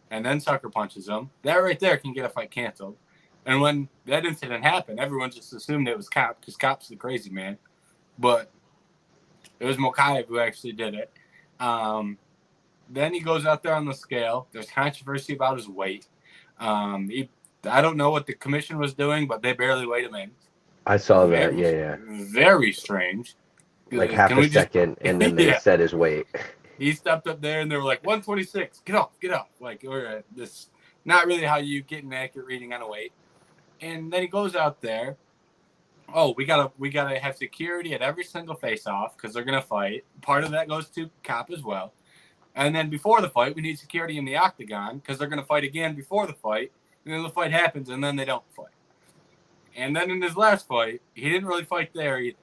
and then sucker punches him. That right there can get a fight canceled. And when that incident happened, everyone just assumed it was Cap because Cap's the crazy man. But it was Mokaev who actually did it. Then he goes out there on the scale. There's controversy about his weight. I don't know what the commission was doing, but they barely weighed him in. I saw that, yeah. Very strange. Like half a second, and then they said his weight. He stepped up there, and they were like, 126. Get off. Like, this not really how you get an accurate reading on a weight. And then he goes out there. Oh, we gotta have security at every single face-off because they're gonna fight. Part of that goes to Cap as well. And then before the fight, we need security in the octagon because they're gonna fight again before the fight. And then the fight happens, and then they don't fight. And then in his last fight, he didn't really fight there either.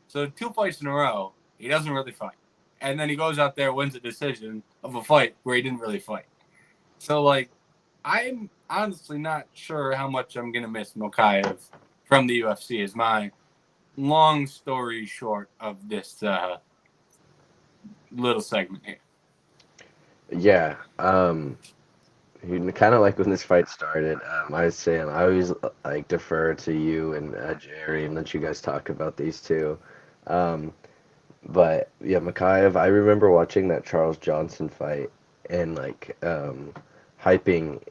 So 2 fights in a row, he doesn't really fight. And then he goes out there, wins a decision of a fight where he didn't really fight. So, like, I'm honestly not sure how much I'm going to miss Mokaev from the UFC is my long story short of this little segment here. Yeah. Kind of like when this fight started, I was saying I always like defer to you and Jerry and let you guys talk about these two. But yeah, Mokaev, I remember watching that Charles Johnson fight and like hyping,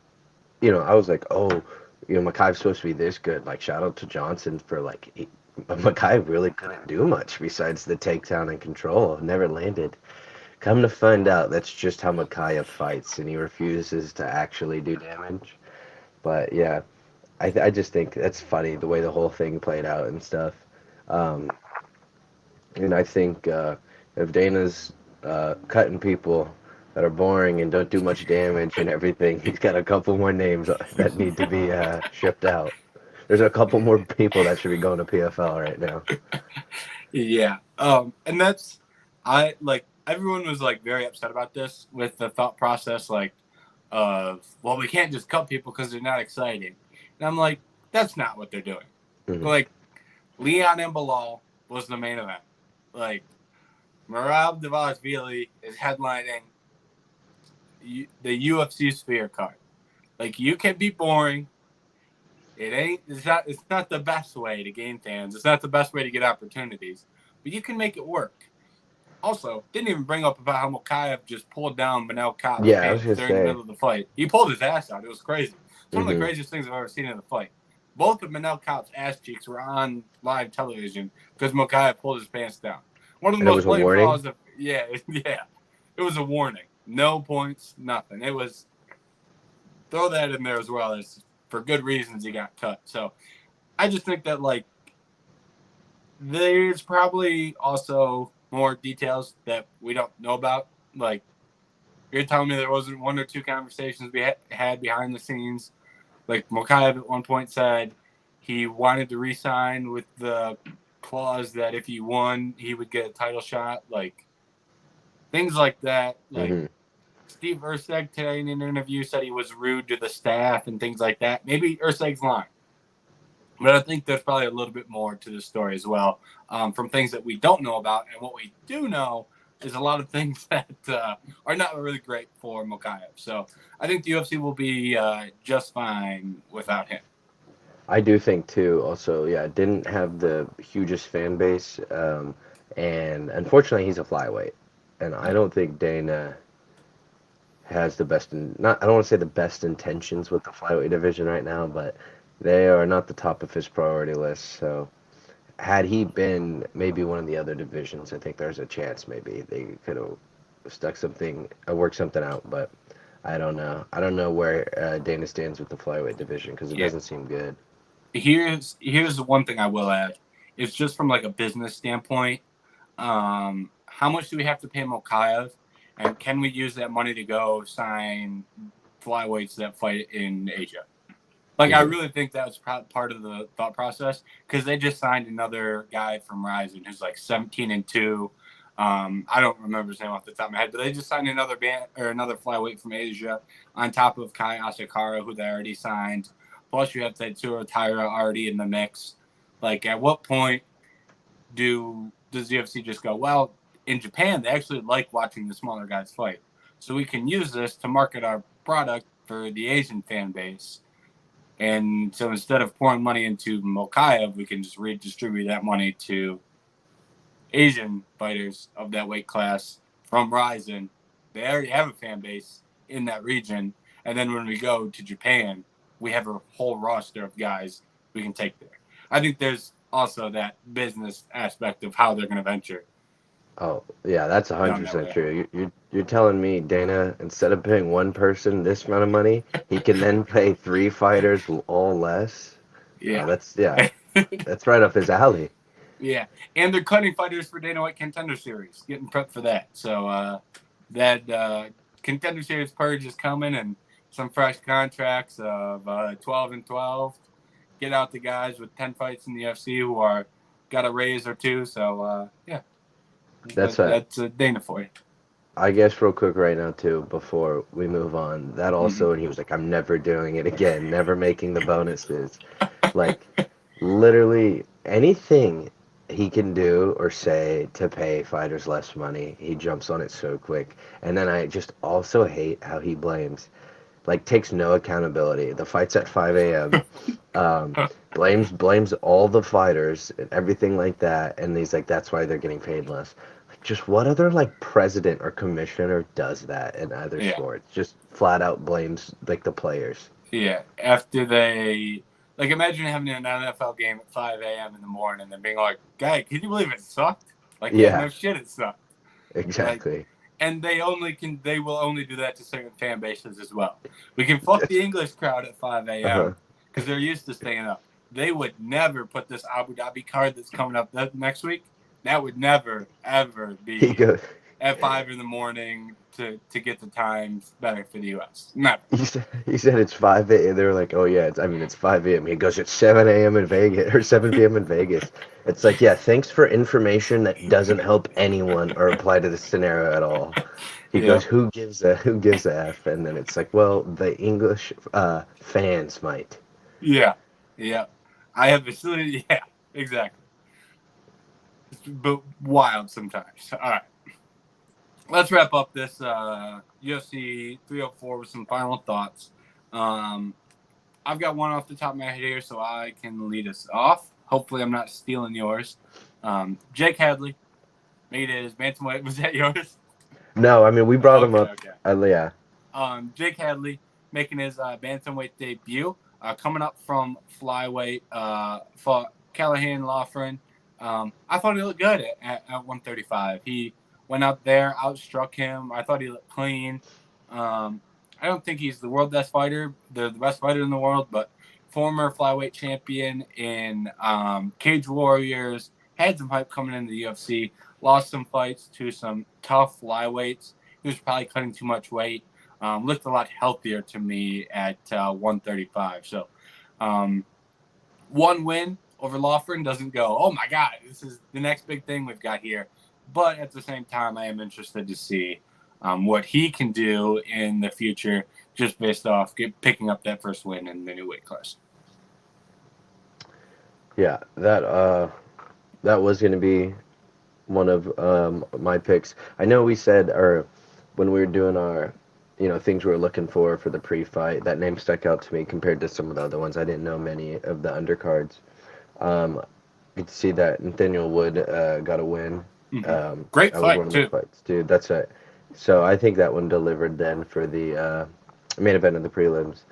I was like, oh, Mokaev's supposed to be this good. Like, shout out to Johnson for like, Mokaev really couldn't do much besides the takedown and control. Never landed. Come to find out, that's just how Mokaev fights, and he refuses to actually do damage. But yeah, I just think that's funny the way the whole thing played out and stuff. And I think if Dana's cutting people that are boring and don't do much damage and everything, he's got a couple more names that need to be shipped out. There's a couple more people that should be going to PFL right now. Yeah. And that's, everyone was like very upset about this with the thought process, like, well, we can't just cut people because they're not exciting. And I'm like, that's not what they're doing. Mm-hmm. Like, Leon and Belal was the main event. Like, Merab Dvalishvili is headlining the UFC Sphere card. Like, you can be boring. It's not the best way to gain fans. It's not the best way to get opportunities. But you can make it work. Also, didn't even bring up about how Mokaev just pulled down Manel Kaop's pants during the middle of the fight. He pulled his ass out. It was crazy. It's one of the craziest things I've ever seen in a fight. Both of Manel Kaop's ass cheeks were on live television because Mokaev pulled his pants down. One of the most blatant flaws of it was a warning. No points, nothing. It was throw that in there as well as for good reasons he got cut. So I just think that like there's probably also more details that we don't know about. Like, you're telling me there wasn't one or two conversations we had behind the scenes. Like, Mokaev at one point said he wanted to re-sign with the clause that if he won, he would get a title shot. Like, things like that. Like, Mm-hmm. Steve Erceg today in an interview said he was rude to the staff and things like that. Maybe Erceg's lying. But I think there's probably a little bit more to the story as well, from things that we don't know about. And what we do know is a lot of things that are not really great for Mokaev. So I think the UFC will be just fine without him. I do think too. Also, yeah, didn't have the hugest fan base, and unfortunately, he's a flyweight, and I don't think Dana has the best. Not I don't want to say the best intentions with the flyweight division right now, but they are not the top of his priority list. So, had he been maybe one of the other divisions, I think there's a chance maybe they could have stuck something, worked something out. But I don't know. I don't know where Dana stands with the flyweight division because it Yeah. doesn't seem good. Here's the one thing I will add. It's just from like a business standpoint. How much do we have to pay Mokaev, and can we use that money to go sign flyweights that fight in Asia? Like, I really think that was part of the thought process, because they just signed another guy from Ryzen who's like 17-2. I don't remember his name off the top of my head, but they just signed another flyweight from Asia on top of Kai Asakara, who they already signed. Plus, you have Tetsuro Taira already in the mix. Like, at what point does UFC just go, well, in Japan, they actually like watching the smaller guys fight, so we can use this to market our product for the Asian fan base. And so instead of pouring money into Mokaev, we can just redistribute that money to Asian fighters of that weight class from Ryzen. They already have a fan base in that region. And then when we go to Japan, we have a whole roster of guys we can take there. I think there's also that business aspect of how they're going to venture. Oh, yeah, that's 100% true. You're telling me Dana, instead of paying one person this amount of money, he can then pay three fighters all less? Yeah. That's right up his alley. Yeah, and they're cutting fighters for Dana White Contender Series, getting prepped for that. So that Contender Series purge is coming, and some fresh contracts of 12-12. Get out the guys with 10 fights in the UFC who are got a raise or two. So yeah, that's Dana for you. I guess real quick right now too, before we move on, that also, and he was like, I'm never doing it again, never making the bonuses. Like, literally anything he can do or say to pay fighters less money, he jumps on it so quick. And then I just also hate how he takes no accountability. The fight's at 5 a.m. Blames all the fighters and everything like that, and he's like, that's why they're getting paid less. Like, just what other president or commissioner does that in other sports? Just flat out blames the players. Yeah, after they imagine having an NFL game at 5 a.m. in the morning and being like, "Guy, can you believe it sucked?" No shit, it sucked. Exactly. And they will only do that to certain fan bases as well. We can fuck the English crowd at 5 a.m. because they're used to staying up. They would never put this Abu Dhabi card that's coming up next week. That would never, ever be at 5 in the morning to get the times better for the U.S. Never. He said it's 5 a.m. They were like, oh, yeah, it's 5 a.m. He goes, it's 7 a.m. in Vegas, or 7 p.m. in Vegas. It's like, yeah, thanks for information that doesn't help anyone or apply to the scenario at all. He goes, who gives a F? And then it's like, well, the English fans might. Yeah. I have facility. Yeah, exactly. But wild sometimes. All right. Let's wrap up this UFC 304 with some final thoughts. I've got one off the top of my head here, so I can lead us off. Hopefully I'm not stealing yours. Jake Hadley made his bantamweight. Was that yours? No, I mean, we brought him up. Okay. Yeah. Jake Hadley making his bantamweight debut, coming up from flyweight, fought Callahan Loughran. I thought he looked good at 135. He went out there, outstruck him. I thought he looked clean. I don't think he's the world best fighter, the best fighter in the world, but former flyweight champion in Cage Warriors, had some hype coming into the UFC. lost some fights to some tough flyweights. He was probably cutting too much weight. Looked a lot healthier to me at 135. So one win over Lawford doesn't go, oh my God, this is the next big thing we've got here. But at the same time, I am interested to see what he can do in the future, just based off picking up that first win in the new weight class. Yeah, that was going to be one of my picks. I know we said, or when we were doing our, things we were looking for the pre-fight, that name stuck out to me compared to some of the other ones. I didn't know many of the undercards. Good to see that Nathaniel Wood got a win. Great that was fight, one of too. my fights, dude. That's it. So I think that one delivered then for the main event of the prelims.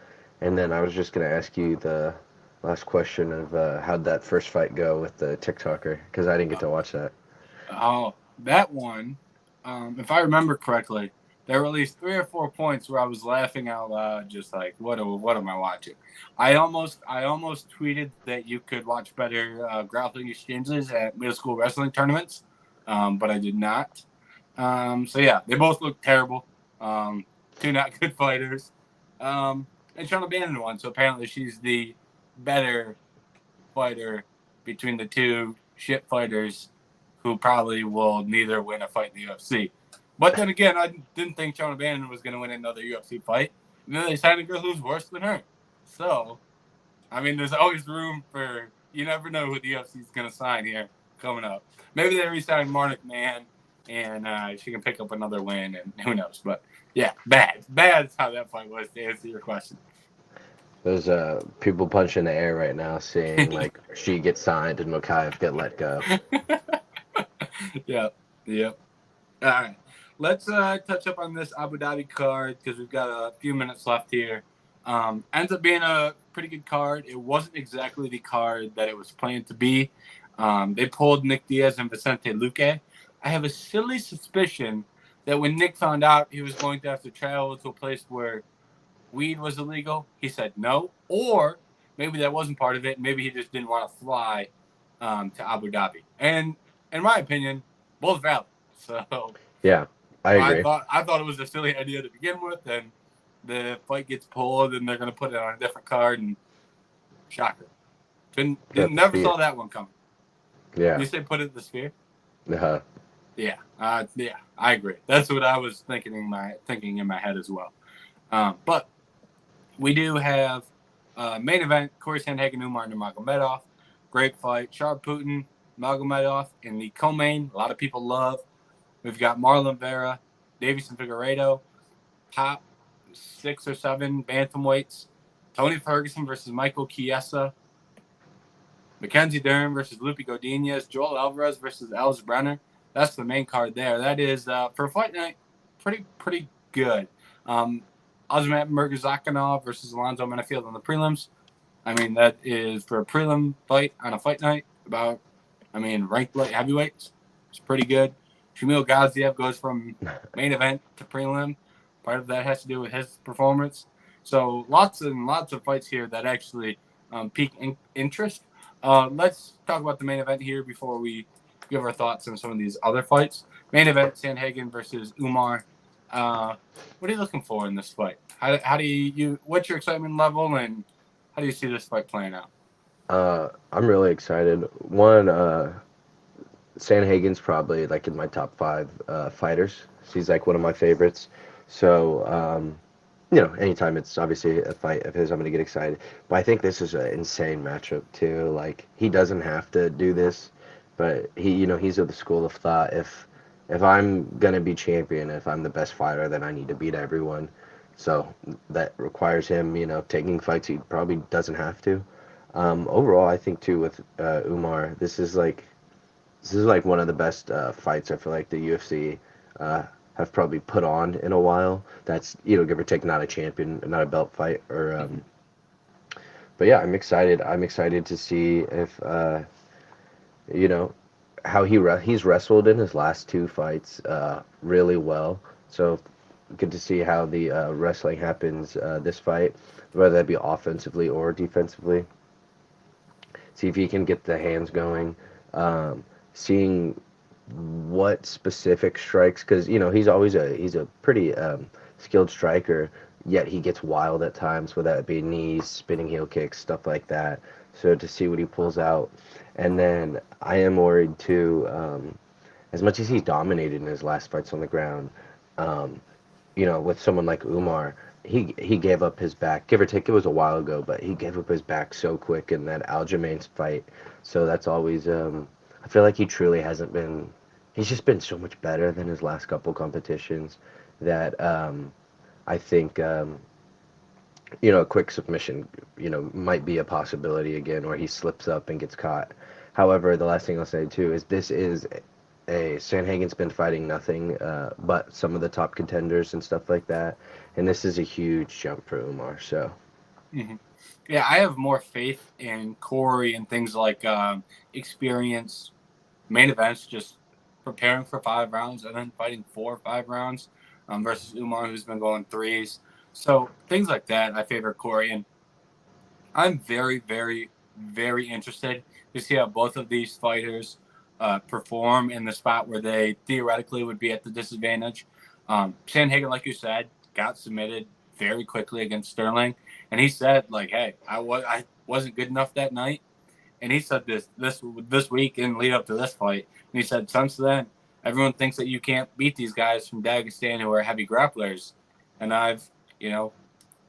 And then I was just going to ask you the last question of how'd that first fight go with the TikToker? Because I didn't get to watch that. Oh, that one, if I remember correctly, there were at least 3 or 4 points where I was laughing out loud, just like, what am I watching? I almost tweeted that you could watch better grappling exchanges at middle school wrestling tournaments, but I did not. So yeah, they both look terrible. Two not good fighters. And Shauna Bannon won, so apparently she's the better fighter between the two shit fighters who probably will neither win a fight in the UFC. But then again, I didn't think Shauna Bannon was going to win another UFC fight. And then they signed a girl who's worse than her. So, I mean, there's always room for, you never know who the UFC is going to sign here coming up. Maybe they re-sign Marnik Man and she can pick up another win, and who knows. But yeah, bad. Bad is how that fight was, to answer your question. There's people punching the air right now seeing like she gets signed and Mokaev get let go. Yep. All right. Let's touch up on this Abu Dhabi card because we've got a few minutes left here. Ends up being a pretty good card. It wasn't exactly the card that it was planned to be. They pulled Nick Diaz and Vicente Luque. I have a silly suspicion that when Nick found out he was going to have to travel to a place where weed was illegal, he said no. Or maybe that wasn't part of it. Maybe he just didn't want to fly to Abu Dhabi. And in my opinion, both valid. So yeah, I agree. I thought it was a silly idea to begin with, and the fight gets pulled, and they're going to put it on a different card, and shocker. Never saw that one coming. Yeah. You say put it in the Sphere? Uh-huh. Yeah, I agree. That's what I was thinking in my head as well. But we do have main event: Corey Sandhagen, Umar Nurmagomedov. Great fight. Sharp Putin, Magomedov in the co-main. A lot of people love. We've got Marlon Vera, Davison Figueiredo, top 6 or 7 bantamweights. Tony Ferguson versus Michael Chiesa. Mackenzie Dern versus Lupe Godinez. Joel Alvarez versus Alice Brenner. That's the main card there. That is, for fight night, pretty good. Azmat Murzakanov versus Alonzo Menafield on the prelims. I mean, that is for a prelim fight on a fight night ranked light heavyweights. It's pretty good. Shamil Gaziev goes from main event to prelim. Part of that has to do with his performance. So lots and lots of fights here that actually pique interest. Let's talk about the main event here before we give our thoughts on some of these other fights. Main event, Sandhagen versus Umar. What are you looking for in this fight? How do you what's your excitement level, and how do you see this fight playing out? I'm really excited. One, Sandhagen's probably like in my top 5 fighters. She's like one of my favorites. So, anytime it's obviously a fight of his, I'm going to get excited. But I think this is an insane matchup too. Like, he doesn't have to do this, but he's of the school of thought. If I'm going to be champion, if I'm the best fighter, then I need to beat everyone. So that requires him, taking fights he probably doesn't have to. Overall, I think too with Umar, this is like one of the best fights I feel like the UFC have probably put on in a while. That's give or take not a champion, not a belt fight, or. But yeah, I'm excited. I'm excited to see if how he's wrestled in his last 2 fights really well. So good to see how the wrestling happens this fight, whether that be offensively or defensively. See if he can get the hands going. Seeing what specific strikes, because he's a pretty skilled striker, yet he gets wild at times, whether that be knees, spinning heel kicks, stuff like that. So to see what he pulls out, and then I am worried too. As much as he's dominated in his last fights on the ground, um, with someone like Umar, he gave up his back, give or take. It was a while ago, but he gave up his back so quick in that Aljamain's fight. So that's always. I feel like he truly hasn't been. He's just been so much better than his last couple competitions that I think a quick submission might be a possibility again, or he slips up and gets caught. However, the last thing I'll say too is this is a Sandhagen's been fighting nothing but some of the top contenders and stuff like that, and this is a huge jump for Umar. So, yeah, I have more faith in Corey and things like experience, main events, just preparing for 5 rounds and then fighting 4 or 5 rounds versus Umar, who's been going 3s. So things like that, I favor Corey, and I'm very, very, very interested to see how both of these fighters perform in the spot where they theoretically would be at the disadvantage. Sandhagen, like you said, got submitted very quickly against Sterling, and he said, like, "Hey, I wasn't good enough that night." And he said this week in lead up to this fight, and he said, "Since then, everyone thinks that you can't beat these guys from Dagestan who are heavy grapplers, and I've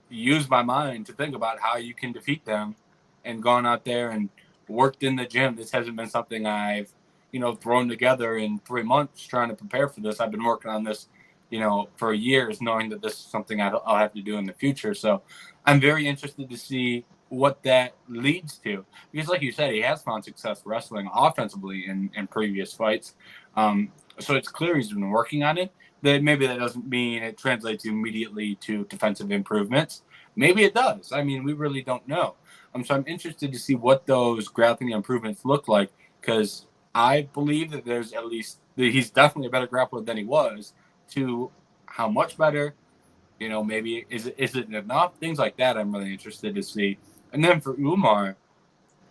used my mind to think about how you can defeat them, and gone out there and worked in the gym. This hasn't been something I've thrown together in 3 months trying to prepare for this. I've been working on this, for years, knowing that this is something I'll have to do in the future." So I'm very interested to see what that leads to, because like you said, he has found success wrestling offensively in previous fights. So it's clear he's been working on it. That maybe that doesn't mean it translates immediately to defensive improvements. Maybe it does. I mean, we really don't know. So I'm interested to see what those grappling improvements look like, because I believe that he's definitely a better grappler than he was. To how much better, maybe is it enough? Things like that I'm really interested to see. And then for Umar,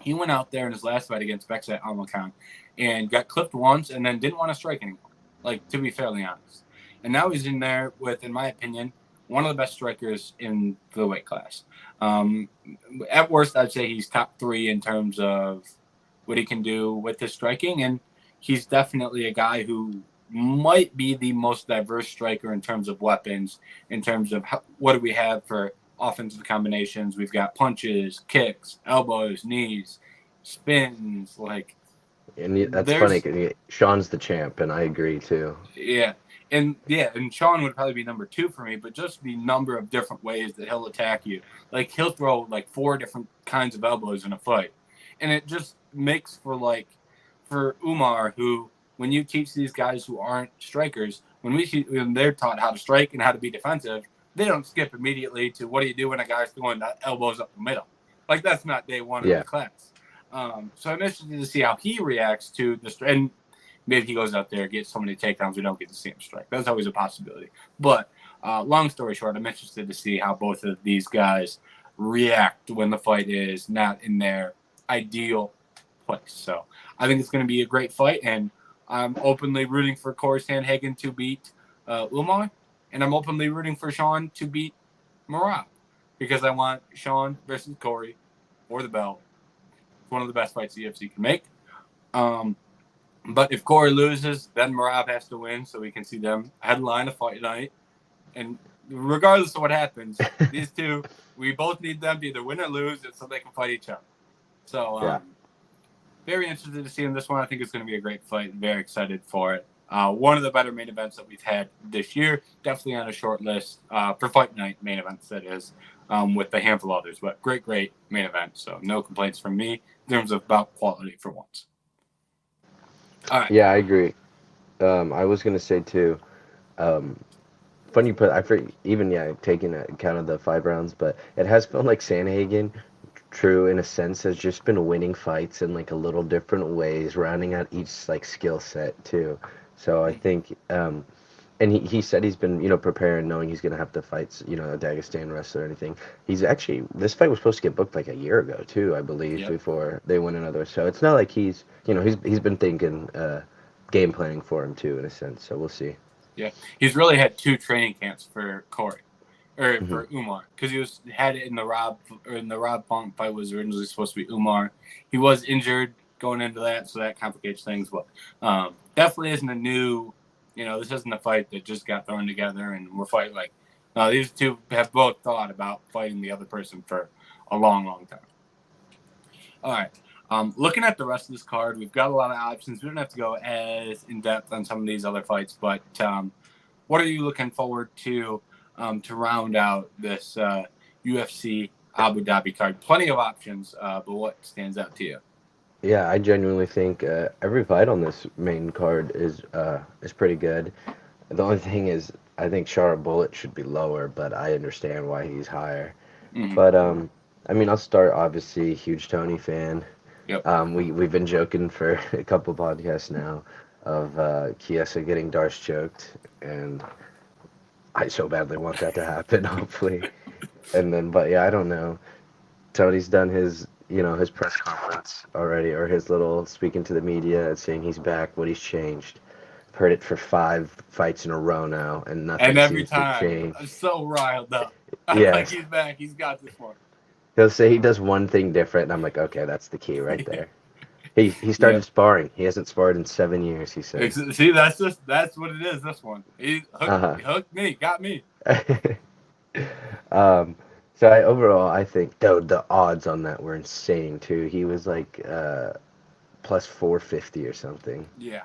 he went out there in his last fight against Bekzat Almakan and got clipped once and then didn't want to strike anymore, like, to be fairly honest. And now he's in there with, in my opinion, one of the best strikers in the weight class. At worst, I'd say he's top 3 in terms of what he can do with his striking. And he's definitely a guy who might be the most diverse striker in terms of weapons, in terms of what do we have for offensive combinations. We've got punches, kicks, elbows, knees, spins, and that's funny. Sean's the champ, and I agree too. Yeah. And Sean would probably be number 2 for me, but just the number of different ways that he'll attack you. Like, he'll throw like 4 different kinds of elbows in a fight. And it just makes for Umar, who, when you teach these guys who aren't strikers, when they're taught how to strike and how to be defensive, they don't skip immediately to what do you do when a guy's throwing elbows up the middle. Like, that's not day 1 of the class. So I'm interested to see how he reacts to the strike. And maybe he goes out there, gets so many takedowns, we don't get to see him strike. That's always a possibility. But long story short, I'm interested to see how both of these guys react when the fight is not in their ideal place. So I think it's going to be a great fight, and I'm openly rooting for Corey Sandhagen to beat Umar, and I'm openly rooting for Sean to beat Merab, because I want Sean versus Corey for the belt. It's one of the best fights the UFC can make. But if Corey loses, then Merab has to win, so we can see them headline a fight night. And regardless of what happens, these two, we both need them to either win or lose, so they can fight each other. So, very interested to see in this one. I think it's going to be a great fight. Very excited for it. One of the better main events that we've had this year. Definitely on a short list for fight night main events, that is, with a handful of others. But great main event. So no complaints from me in terms of bout quality for once. All right. Yeah, I agree. I was gonna say too. Funny, taking account of the 5 rounds, but it has felt like Sandhagen, true in a sense, has just been winning fights in like a little different ways, rounding out each like skill set too. So I think, and he said he's been preparing, knowing he's gonna have to fight a Dagestan wrestler or anything. This fight was supposed to get booked like a year ago too, I believe, before they win another. So it's not like he's been thinking game planning for him too, in a sense. So we'll see. Yeah, he's really had 2 training camps for Corey or Hmm. for Umar because he had it in the Rob Font fight was originally supposed to be Umar. He was injured going into that, so that complicates things. But definitely isn't a new. This isn't a fight that just got thrown together and we're fighting like. No, these two have both thought about fighting the other person for a long, long time. All right. Looking at the rest of this card, we've got a lot of options. We don't have to go as in depth on some of these other fights, but what are you looking forward to round out this UFC Abu Dhabi card? Plenty of options, but what stands out to you? Yeah, I genuinely think every fight on this main card is pretty good. The only thing is, I think Sharp Bullet should be lower, but I understand why he's higher. Mm-hmm. But I mean, I'll start obviously huge Tony fan. Yep. We've been joking for a couple podcasts now of Chiesa getting Darce choked, and I so badly want that to happen, hopefully. And then, but yeah, I don't know. Tony's done his press conference already, or his little speaking to the media, saying he's back. What he's changed. I've heard it for 5 fights in a row now, and nothing And every seems time, to change. I'm so riled up. I'm Yeah. like, he's back. He's got this one. He'll say he does one thing different, and I'm like, okay, that's the key right there. He started sparring. He hasn't sparred in 7 years, he said. See, that's what it is. This one, he hooked me, got me. So overall, I think though the odds on that were insane too. He was like plus 450 or something. Yeah.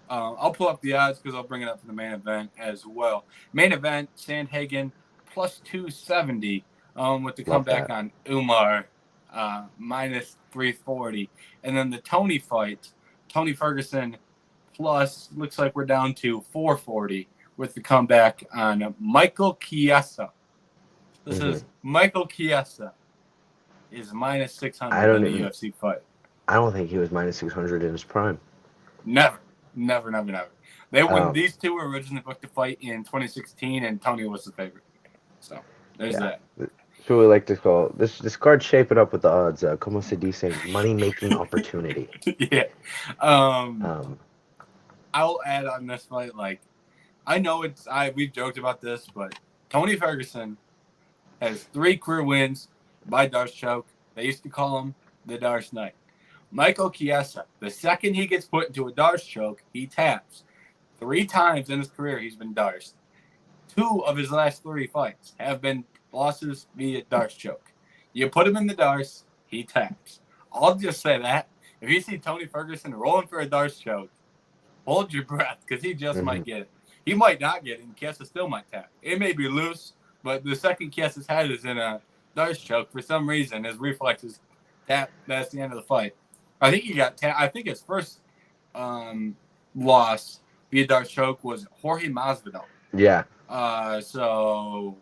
I'll pull up the odds because I'll bring it up for the main event as well. Main event, Sandhagen plus 270 with the comeback on Umar minus 340. And then the Tony fight, Tony Ferguson plus, looks like we're down to 440 with the comeback on Michael Chiesa. This is Michael Chiesa is minus 600 in the UFC fight. I don't think he was minus 600 in his prime. Never. These two were originally booked to fight in 2016, and Tony was the favorite. So there's that. That's what we like to call this card. Shape it up with the odds. Como se dice, money making opportunity. Yeah. I'll add on this fight. Like, I know we've joked about this, but Tony Ferguson has 3 career wins by Darce choke. They used to call him the Darce Knight. Michael Chiesa, the second he gets put into a Darce choke, he taps. 3 times in his career, he's been Darced. 2 of his last 3 fights have been losses via Darce choke. You put him in the Darce, he taps. I'll just say that. If you see Tony Ferguson rolling for a Darce choke, hold your breath because he just might get it. He might not get it, and Chiesa still might tap. It may be loose, but the second Chiesa's head is in a Darce choke, for some reason, his reflexes tap. That's the end of the fight. I think he got tapped. I think his first loss via Darce choke was Jorge Masvidal. Yeah. So,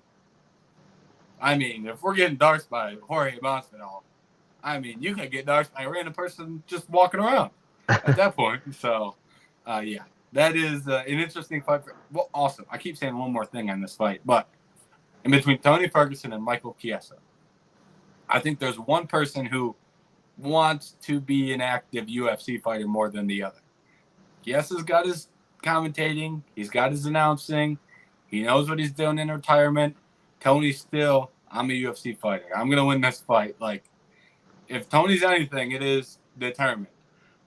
I mean, if we're getting Darced by Jorge Masvidal, I mean, you can get Darced by a random person just walking around at that point. So, yeah, that is an interesting fight. Well, also, I keep saying one more thing on this fight, but in between Tony Ferguson and Michael Chiesa, I think there's one person who wants to be an active UFC fighter more than the other. Chiesa's got his commentating. He's got his announcing. He knows what he's doing in retirement. Tony's still, I'm a UFC fighter. I'm going to win this fight. Like, if Tony's anything, it is determined.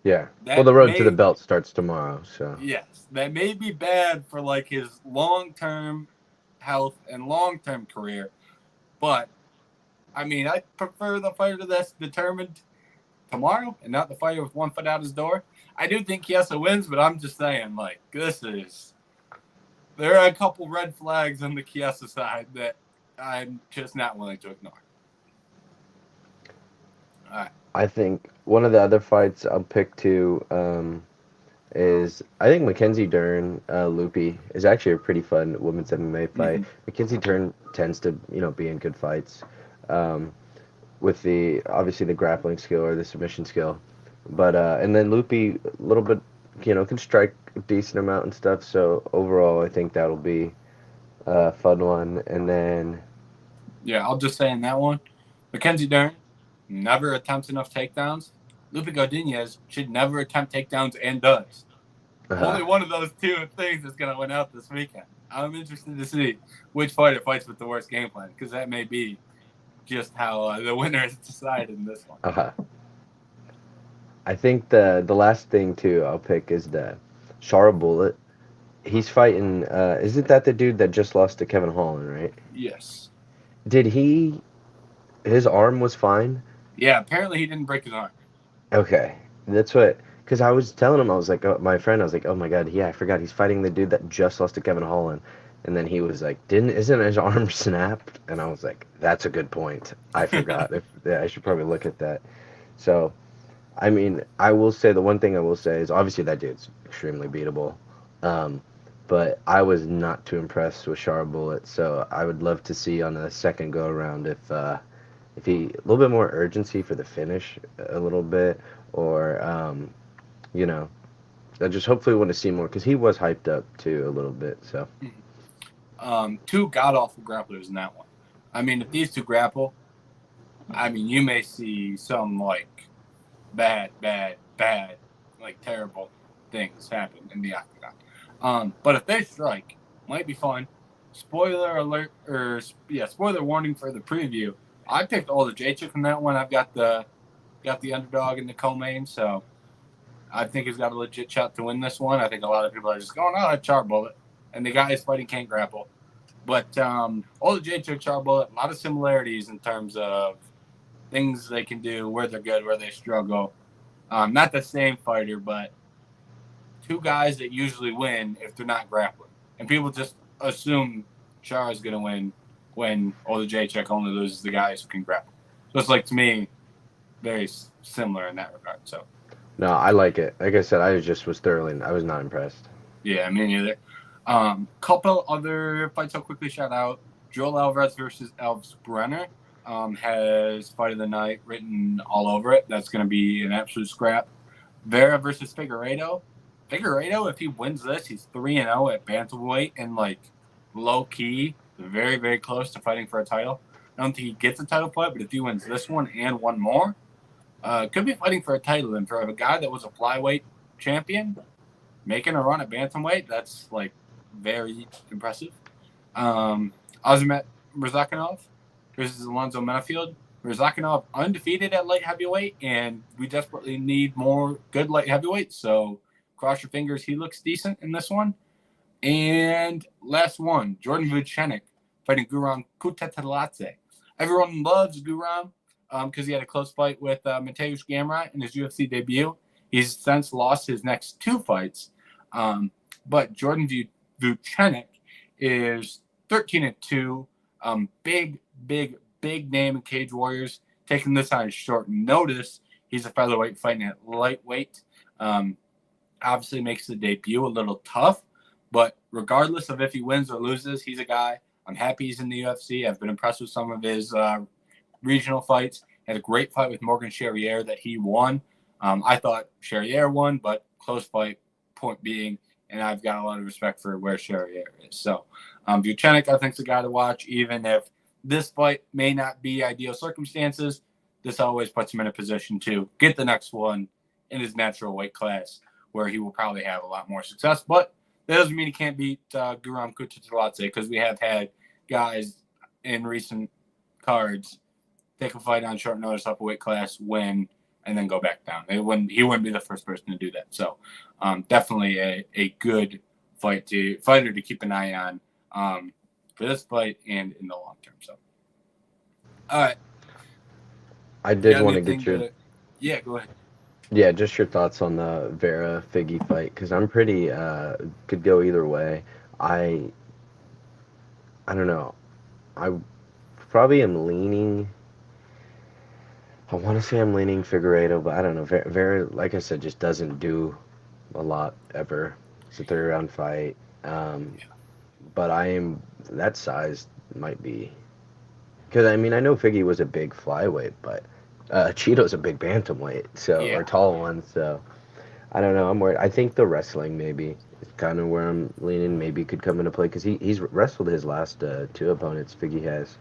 Yeah. Well, the road to the belt starts tomorrow, so. Yes. That may be bad for, like, his long-term health and long-term career. But, I mean, I prefer the fighter that's determined tomorrow and not the fighter with one foot out his door. I do think Chiesa wins, but I'm just saying, like, there are a couple red flags on the Chiesa side that I'm just not willing to ignore. All right. I think one of the other fights I'll pick too is I think Mackenzie Dern, Loopy is actually a pretty fun women's MMA fight. Mackenzie Dern tends to be in good fights with obviously the grappling skill or the submission skill, but and then Loopy a little bit can strike a decent amount and stuff. So overall, I think that'll be a fun one. And then I'll just say in that one, Mackenzie Dern never attempts enough takedowns. Lupe Godinez should never attempt takedowns and does. Only one of those two things is going to win out this weekend. I'm interested to see which fighter fights with the worst game plan, because that may be just how the winner is decided in this one. I think the last thing too I'll pick is the Shara Bullet. He's fighting. Isn't that the dude that just lost to Kevin Holland, right? Yes. Did he? His arm was fine. Yeah, apparently he didn't break his arm. Okay, that's what. Because I was telling him, I was like, oh, my friend, I was like, oh my god, yeah, I forgot he's fighting the dude that just lost to Kevin Holland, and then he was like, isn't his arm snapped? And I was like, that's a good point. I forgot. I should probably look at that. So, I mean, I will say the one thing I will say is obviously that dude's extremely beatable, but I was not too impressed with Shara Bullet. So I would love to see on the second go around if he a little bit more urgency for the finish, a little bit, or you know, I just hopefully want to see more because he was hyped up too a little bit. So, two god awful grapplers in that one. I mean, if these two grapple, I mean, you may see some like bad, like terrible things happen in the octagon. But if they strike, might be fun. Spoiler alert, spoiler warning for the preview. I picked all the Jacek in that one. I've got the underdog in the co-main, so I think he's got a legit shot to win this one. I think a lot of people are just going, oh, that's Char Bullet. And the guy is fighting can't grapple. But all the Jacek, Char Bullet, a lot of similarities in terms of things they can do, where they're good, where they struggle. Not the same fighter, but two guys that usually win if they're not grappling. And people just assume Char is going to win when all the Jacek only loses the guys who can grapple. So it's like, to me, very similar in that regard. So. No, I like it. Like I said, I was not impressed. Yeah, me neither. Couple other fights I'll quickly shout out. Joel Alvarez versus Elvis Brenner has fight of the night written all over it. That's going to be an absolute scrap. Vera versus Figueiredo. Figueiredo, if he wins this, he's 3-0 at bantamweight and like low key, very, very close to fighting for a title. I don't think he gets a title fight, but if he wins this one and one more, could be fighting for a title. And for a guy that was a flyweight champion, making a run at bantamweight, that's like very impressive. Azamat Murzakanov versus Alonzo Menafield. Murzakanov undefeated at light heavyweight, and we desperately need more good light heavyweights. So cross your fingers, he looks decent in this one. And last one, Jordan Vucenic fighting Guram Kutateladze. Everyone loves Guram because he had a close fight with Mateusz Gamrot in his UFC debut. He's since lost his next two fights. But Jordan Vucenic is 13-2. Big name in Cage Warriors. Taking this on short notice. He's a featherweight fighting at lightweight. Obviously makes the debut a little tough. But regardless of if he wins or loses, he's a guy. I'm happy he's in the UFC. I've been impressed with some of his regional fights. Had a great fight with Morgan Charrier that he won. I thought Charrier won, but close fight, point being, and I've got a lot of respect for where Charrier is. So Vucenic, I think, is a guy to watch, even if this fight may not be ideal circumstances. This always puts him in a position to get the next one in his natural weight class, where he will probably have a lot more success. But that doesn't mean he can't beat Guram Kutateladze, because we have had guys in recent cards take a fight on short notice up a weight class, win, and then go back down. He wouldn't be the first person to do that. So definitely a good fighter to keep an eye on for this fight and in the long term. So, all right. I did want to get your... Yeah, go ahead. Yeah, just your thoughts on the Vera Figgy fight, because I'm pretty could go either way. I don't know. I probably am leaning. I want to say I'm leaning Figueiredo, but I don't know. Vera, like I said, just doesn't do a lot ever. It's a 3rd-round fight. But I am that size might be, because I mean I know Figgy was a big flyweight, but Cheeto's a big bantamweight, so or tall one. So I don't know. I'm worried. I think the wrestling maybe is kind of where I'm leaning. Maybe could come into play because he's wrestled his last 2 opponents. Figgy has.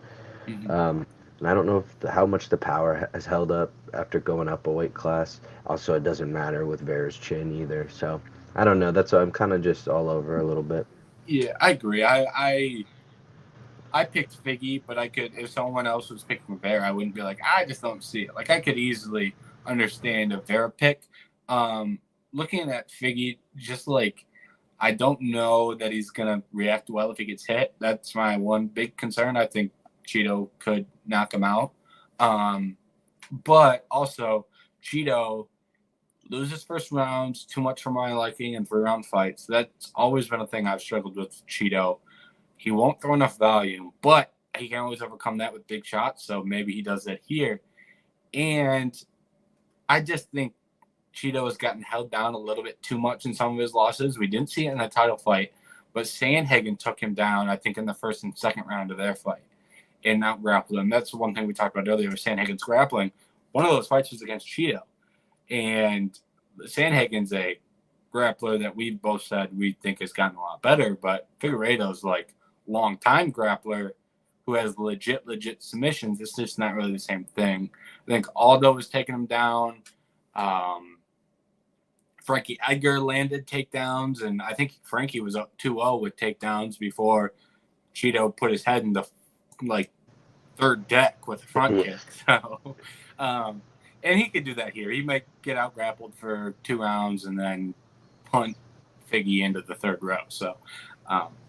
And I don't know how much the power has held up after going up a weight class. Also, it doesn't matter with Vera's chin either. So I don't know. That's why I'm kind of just all over a little bit. Yeah, I agree. I picked Figgy, but I could if someone else was picking Vera, I wouldn't be like, I just don't see it. Like I could easily understand a Vera pick. Um, Looking at Figgy, just like I don't know that he's gonna react well if he gets hit. That's my one big concern. I think Cheeto could knock him out. Um, but also Cheeto loses first rounds, too much for my liking, and 3-round fights. That's always been a thing I've struggled with Cheeto. He won't throw enough volume, but he can always overcome that with big shots. So maybe he does that here. And I just think Cheeto has gotten held down a little bit too much in some of his losses. We didn't see it in the title fight, but Sandhagen took him down, I think, in the first and second round of their fight and out grappled him. That's the one thing we talked about earlier with Sandhagen's grappling. One of those fights was against Cheeto. And Sandhagen's a grappler that we've both said we think has gotten a lot better, but Figueiredo's like long-time grappler who has legit submissions. It's just not really the same thing. I think Aldo was taking him down. Frankie Edgar landed takedowns, and I think Frankie was up 2-0 with takedowns before Cheeto put his head in the third deck with a front kick. So, and he could do that here. He might get out grappled for 2 rounds and then punt Figgy into the third row. So,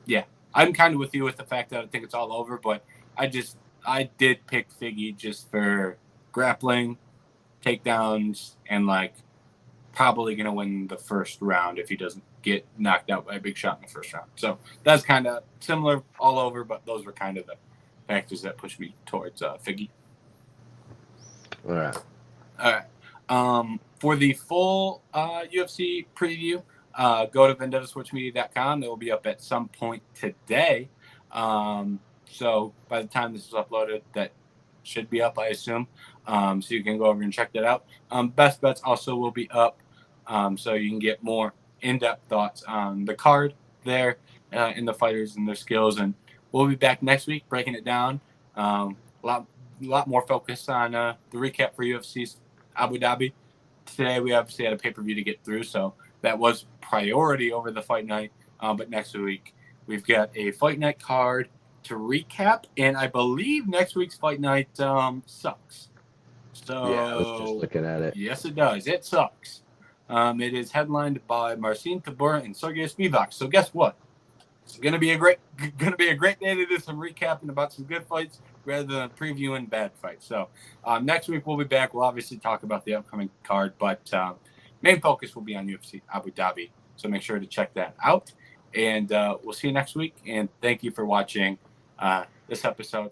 yeah, I'm kind of with you with the fact that I think it's all over, but I did pick Figgy just for grappling, takedowns, and probably going to win the first round if he doesn't get knocked out by a big shot in the first round. So that's kind of similar all over, but those were kind of the factors that pushed me towards Figgy. All right. For the full UFC preview, go to VendettaSportsMedia.com. They will be up at some point today. So by the time this is uploaded, that should be up, I assume. So you can go over and check that out. Best Bets also will be up, so you can get more in-depth thoughts on the card there and the fighters and their skills. And we'll be back next week breaking it down. A lot more focus on the recap for UFC Abu Dhabi. Today we obviously had a pay-per-view to get through, so that was priority over the fight night. But next week we've got a fight night card to recap, and I believe next week's fight night sucks. So Yeah, I was just looking at it. Yes, it does. It sucks. It is headlined by Marcin Tybura and Sergey Spivak. So guess what? It's gonna be a great day to do some recapping about some good fights rather than previewing bad fights. So next week we'll be back. We'll obviously talk about the upcoming card, but main focus will be on UFC Abu Dhabi. So make sure to check that out. And we'll see you next week. And thank you for watching this episode